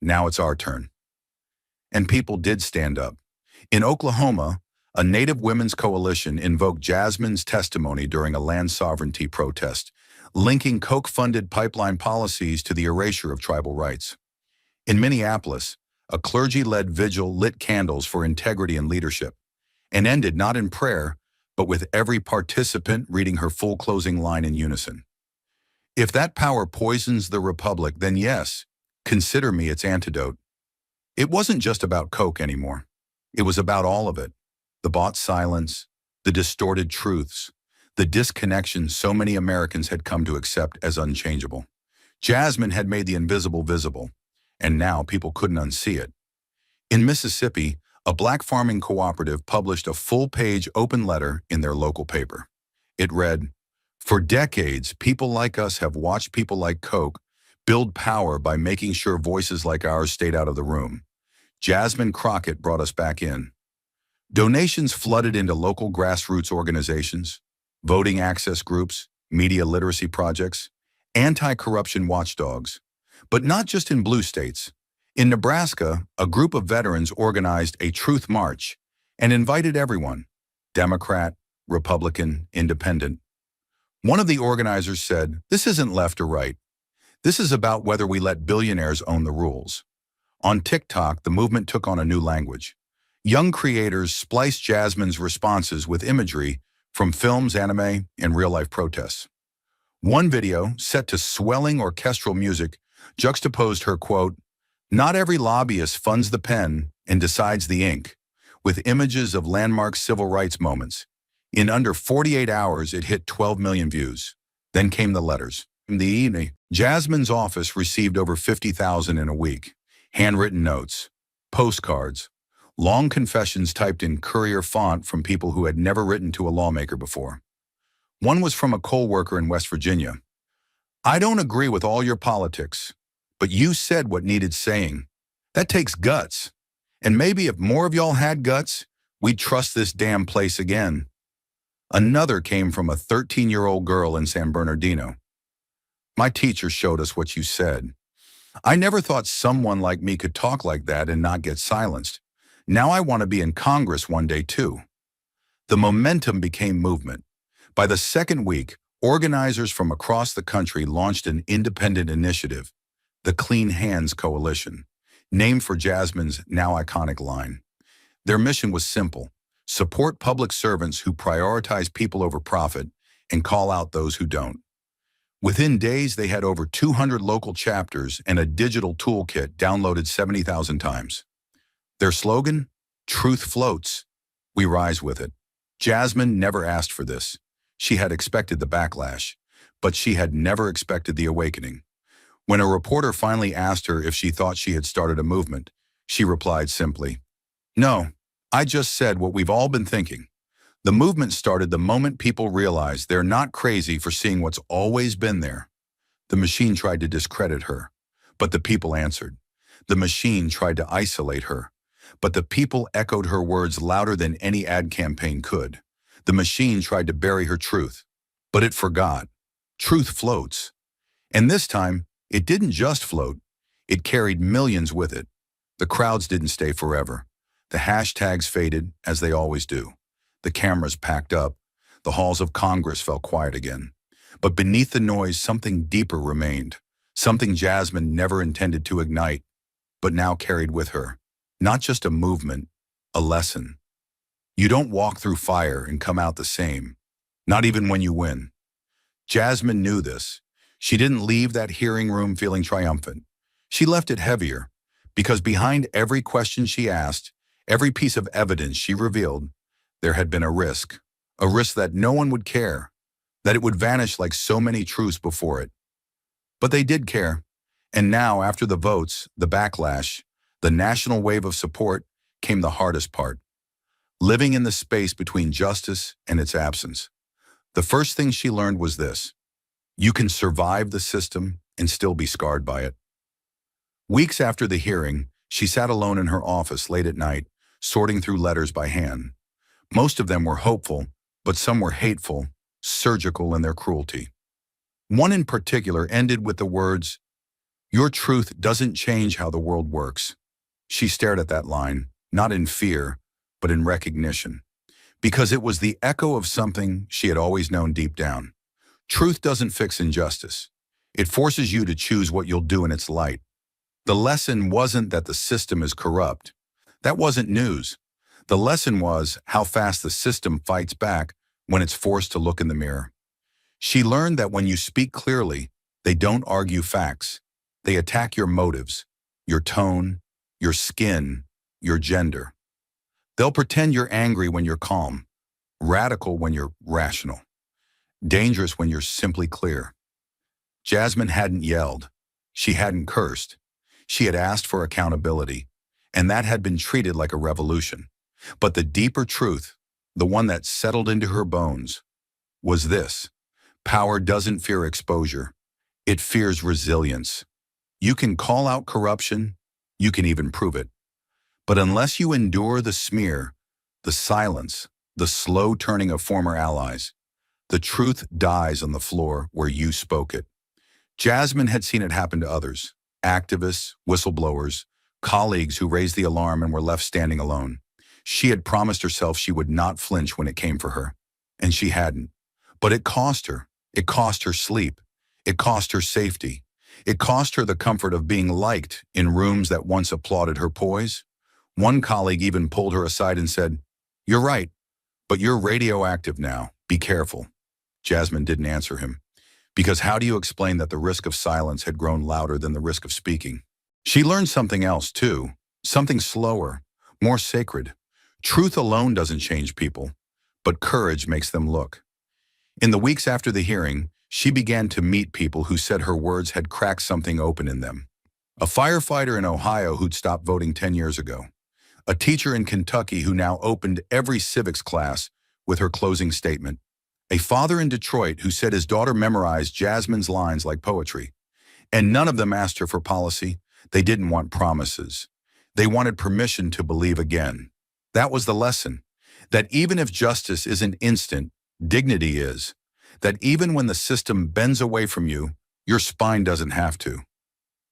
Now it's our turn. And people did stand up. In Oklahoma, a Native Women's Coalition invoked Jasmine's testimony during a land sovereignty protest, linking Koch-funded pipeline policies to the erasure of tribal rights. In Minneapolis, a clergy-led vigil lit candles for integrity and leadership, and ended not in prayer, but with every participant reading her full closing line in unison. If that power poisons the republic, then yes, consider me its antidote. It wasn't just about Koch anymore. It was about all of it. The bought silence, the distorted truths, the disconnection so many Americans had come to accept as unchangeable. Jasmine had made the invisible visible, and now people couldn't unsee it. In Mississippi, a black farming cooperative published a full-page open letter in their local paper. It read, "For decades, people like us have watched people like Koch build power by making sure voices like ours stayed out of the room. Jasmine Crockett brought us back in." Donations flooded into local grassroots organizations, voting access groups, media literacy projects, anti-corruption watchdogs. But not just in blue states. In Nebraska, a group of veterans organized a truth march and invited everyone, Democrat, Republican, Independent. One of the organizers said, "This isn't left or right. This is about whether we let billionaires own the rules." On TikTok, the movement took on a new language. Young creators spliced Jasmine's responses with imagery from films, anime, and real-life protests. One video, set to swelling orchestral music, juxtaposed her quote, "Not every lobbyist funds the pen and decides the ink," with images of landmark civil rights moments. In under 48 hours, it hit 12 million views. Then came the letters. In the evening, Jasmine's office received over 50,000 in a week. Handwritten notes, postcards, long confessions typed in courier font from people who had never written to a lawmaker before. One was from a coal worker in West Virginia. "I don't agree with all your politics, but you said what needed saying. That takes guts. And maybe if more of y'all had guts, we'd trust this damn place again." Another came from a 13-year-old girl in San Bernardino. "My teacher showed us what you said. I never thought someone like me could talk like that and not get silenced. Now I want to be in Congress one day too." The momentum became movement. By the second week, organizers from across the country launched an independent initiative, the Clean Hands Coalition, named for Jasmine's now iconic line. Their mission was simple: support public servants who prioritize people over profit and call out those who don't. Within days, they had over 200 local chapters and a digital toolkit downloaded 70,000 times. Their slogan? "Truth floats. We rise with it." Jasmine never asked for this. She had expected the backlash, but she had never expected the awakening. When a reporter finally asked her if she thought she had started a movement, she replied simply, "No, I just said what we've all been thinking." The movement started the moment people realized they're not crazy for seeing what's always been there. The machine tried to discredit her, but the people answered. The machine tried to isolate her, but the people echoed her words louder than any ad campaign could. The machine tried to bury her truth, but it forgot. Truth floats. And this time, it didn't just float. It carried millions with it. The crowds didn't stay forever. The hashtags faded, as they always do. The cameras packed up. The halls of Congress fell quiet again. But beneath the noise, something deeper remained. Something Jasmine never intended to ignite, but now carried with her. Not just a movement, a lesson. You don't walk through fire and come out the same, not even when you win. Jasmine knew this. She didn't leave that hearing room feeling triumphant. She left it heavier, because behind every question she asked, every piece of evidence she revealed, there had been a risk that no one would care, that it would vanish like so many truths before it. But they did care, and now, after the votes, the backlash, the national wave of support, came the hardest part: living in the space between justice and its absence. The first thing she learned was this: you can survive the system and still be scarred by it. Weeks after the hearing, she sat alone in her office late at night, sorting through letters by hand. Most of them were hopeful, but some were hateful, surgical in their cruelty. One in particular ended with the words, "Your truth doesn't change how the world works." She stared at that line, not in fear, but in recognition, because it was the echo of something she had always known deep down. Truth doesn't fix injustice. It forces you to choose what you'll do in its light. The lesson wasn't that the system is corrupt. That wasn't news. The lesson was how fast the system fights back when it's forced to look in the mirror. She learned that when you speak clearly, they don't argue facts. They attack your motives, your tone, your skin, your gender. They'll pretend you're angry when you're calm, radical when you're rational, dangerous when you're simply clear. Jasmine hadn't yelled. She hadn't cursed. She had asked for accountability, and that had been treated like a revolution. But the deeper truth, the one that settled into her bones, was this: power doesn't fear exposure. It fears resilience. You can call out corruption. You can even prove it. But unless you endure the smear, the silence, the slow turning of former allies, the truth dies on the floor where you spoke it. Jasmine had seen it happen to others: activists, whistleblowers, colleagues who raised the alarm and were left standing alone. She had promised herself she would not flinch when it came for her, and she hadn't. But it cost her. It cost her sleep. It cost her safety. It cost her the comfort of being liked in rooms that once applauded her poise. One colleague even pulled her aside and said, "You're right, but you're radioactive now. Be careful." Jasmine didn't answer him, because how do you explain that the risk of silence had grown louder than the risk of speaking? She learned something else too, something slower, more sacred. Truth alone doesn't change people, but courage makes them look. In the weeks after the hearing, she began to meet people who said her words had cracked something open in them. A firefighter in Ohio who'd stopped voting 10 years ago. A teacher in Kentucky who now opened every civics class with her closing statement. A father in Detroit who said his daughter memorized Jasmine's lines like poetry. And none of them asked her for policy. They didn't want promises. They wanted permission to believe again. That was the lesson. That even if justice isn't instant, dignity is. That even when the system bends away from you, your spine doesn't have to.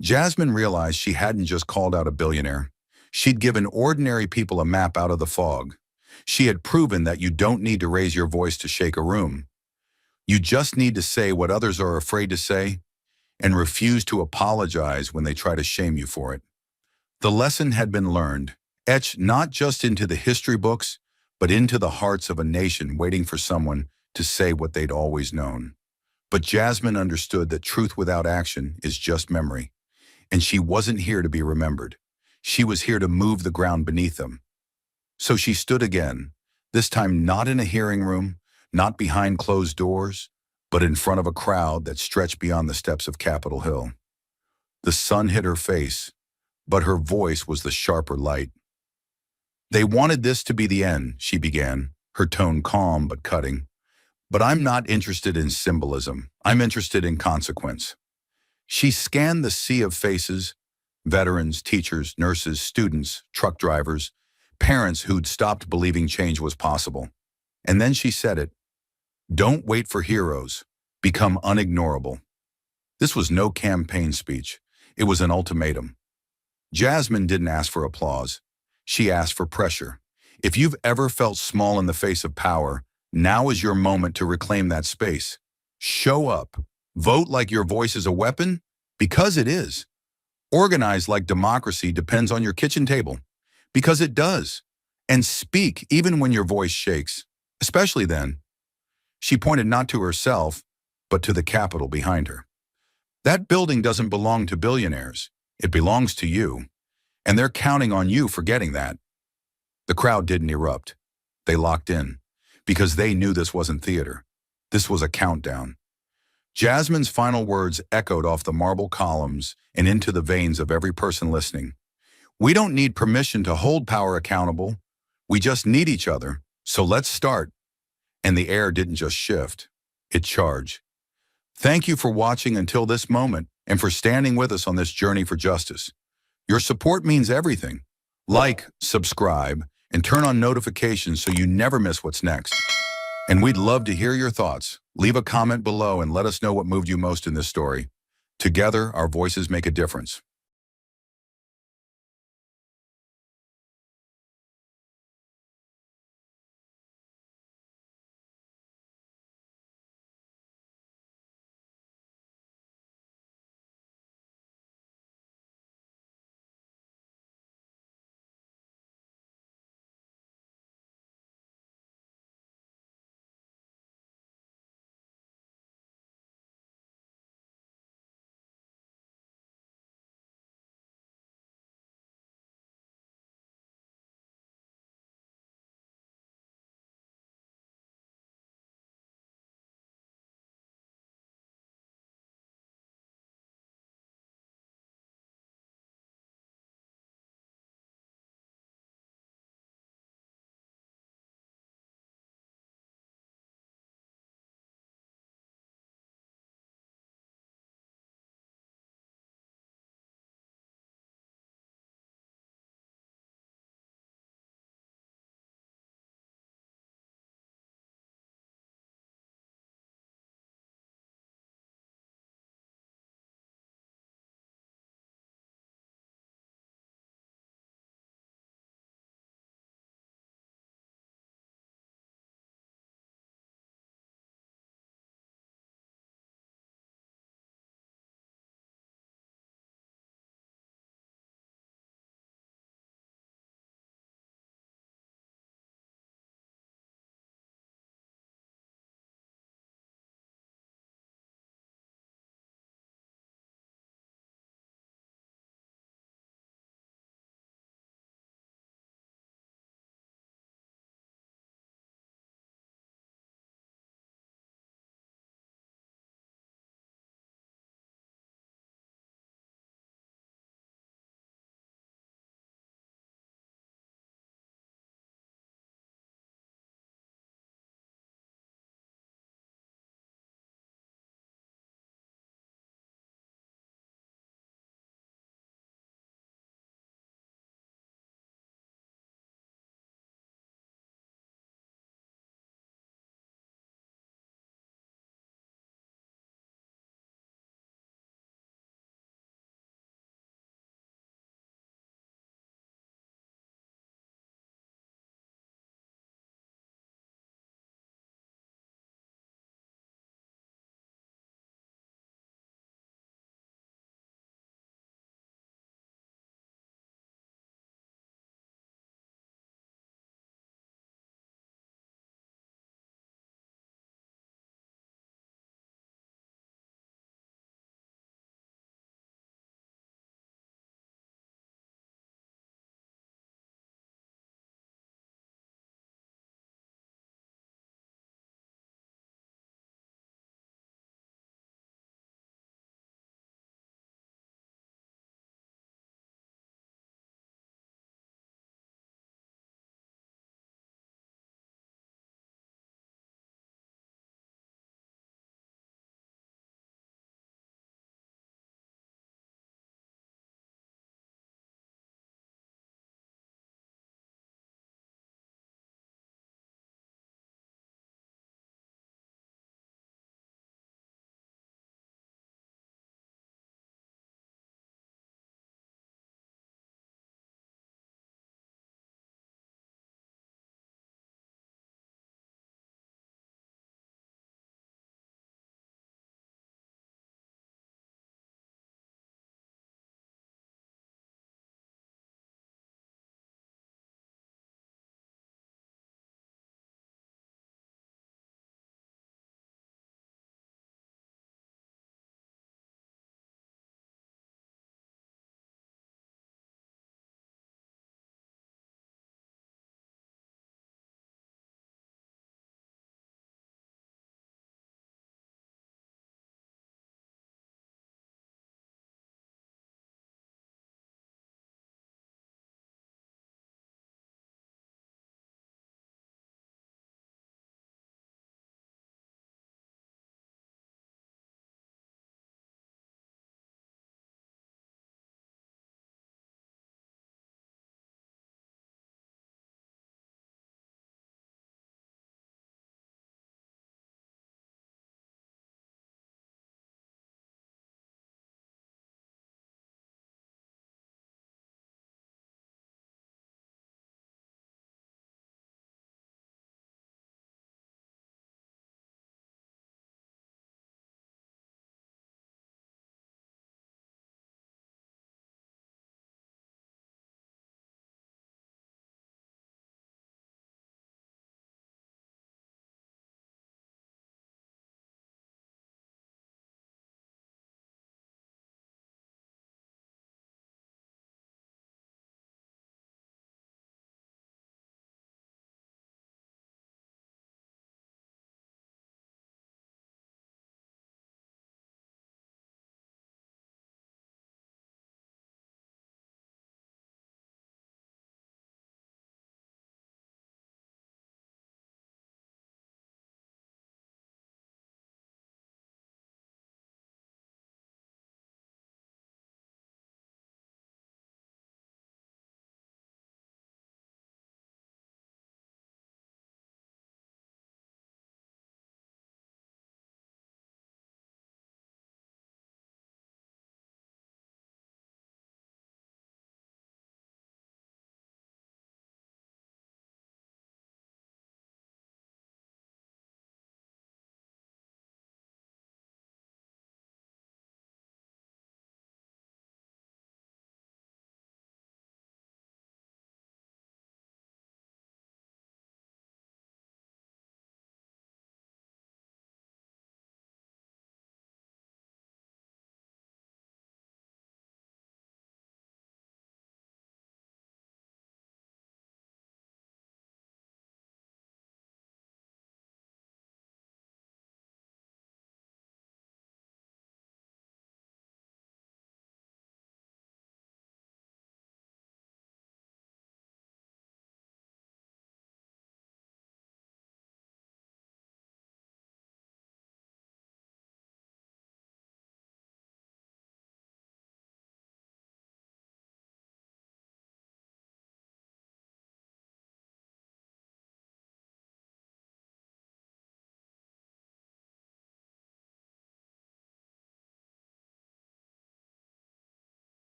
Jasmine realized she hadn't just called out a billionaire. She'd given ordinary people a map out of the fog. She had proven that you don't need to raise your voice to shake a room. You just need to say what others are afraid to say and refuse to apologize when they try to shame you for it. The lesson had been learned, etched not just into the history books, but into the hearts of a nation waiting for someone to say what they'd always known. But Jasmine understood that truth without action is just memory, and she wasn't here to be remembered. She was here to move the ground beneath them. So she stood again, this time not in a hearing room, not behind closed doors, but in front of a crowd that stretched beyond the steps of Capitol Hill. The sun hit her face, but her voice was the sharper light. "They wanted this to be the end," she began, her tone calm but cutting. "But I'm not interested in symbolism. I'm interested in consequence." She scanned the sea of faces: veterans, teachers, nurses, students, truck drivers, parents who'd stopped believing change was possible. And then she said it: "Don't wait for heroes. Become unignorable." This was no campaign speech. It was an ultimatum. Jasmine didn't ask for applause. She asked for pressure. If you've ever felt small in the face of power, now is your moment to reclaim that space. Show up. Vote like your voice is a weapon, because it is. Organize like democracy depends on your kitchen table, because it does. And speak even when your voice shakes, especially then. She pointed not to herself, but to the Capitol behind her. That building doesn't belong to billionaires. It belongs to you. And they're counting on you for getting that. The crowd didn't erupt. They locked in, because they knew this wasn't theater. This was a countdown. Jasmine's final words echoed off the marble columns and into the veins of every person listening. "We don't need permission to hold power accountable. We just need each other. So let's start." And the air didn't just shift, it charged. Thank you for watching until this moment and for standing with us on this journey for justice. Your support means everything. Like, subscribe, and turn on notifications so you never miss what's next. And we'd love to hear your thoughts. Leave a comment below and let us know what moved you most in this story. Together, our voices make a difference.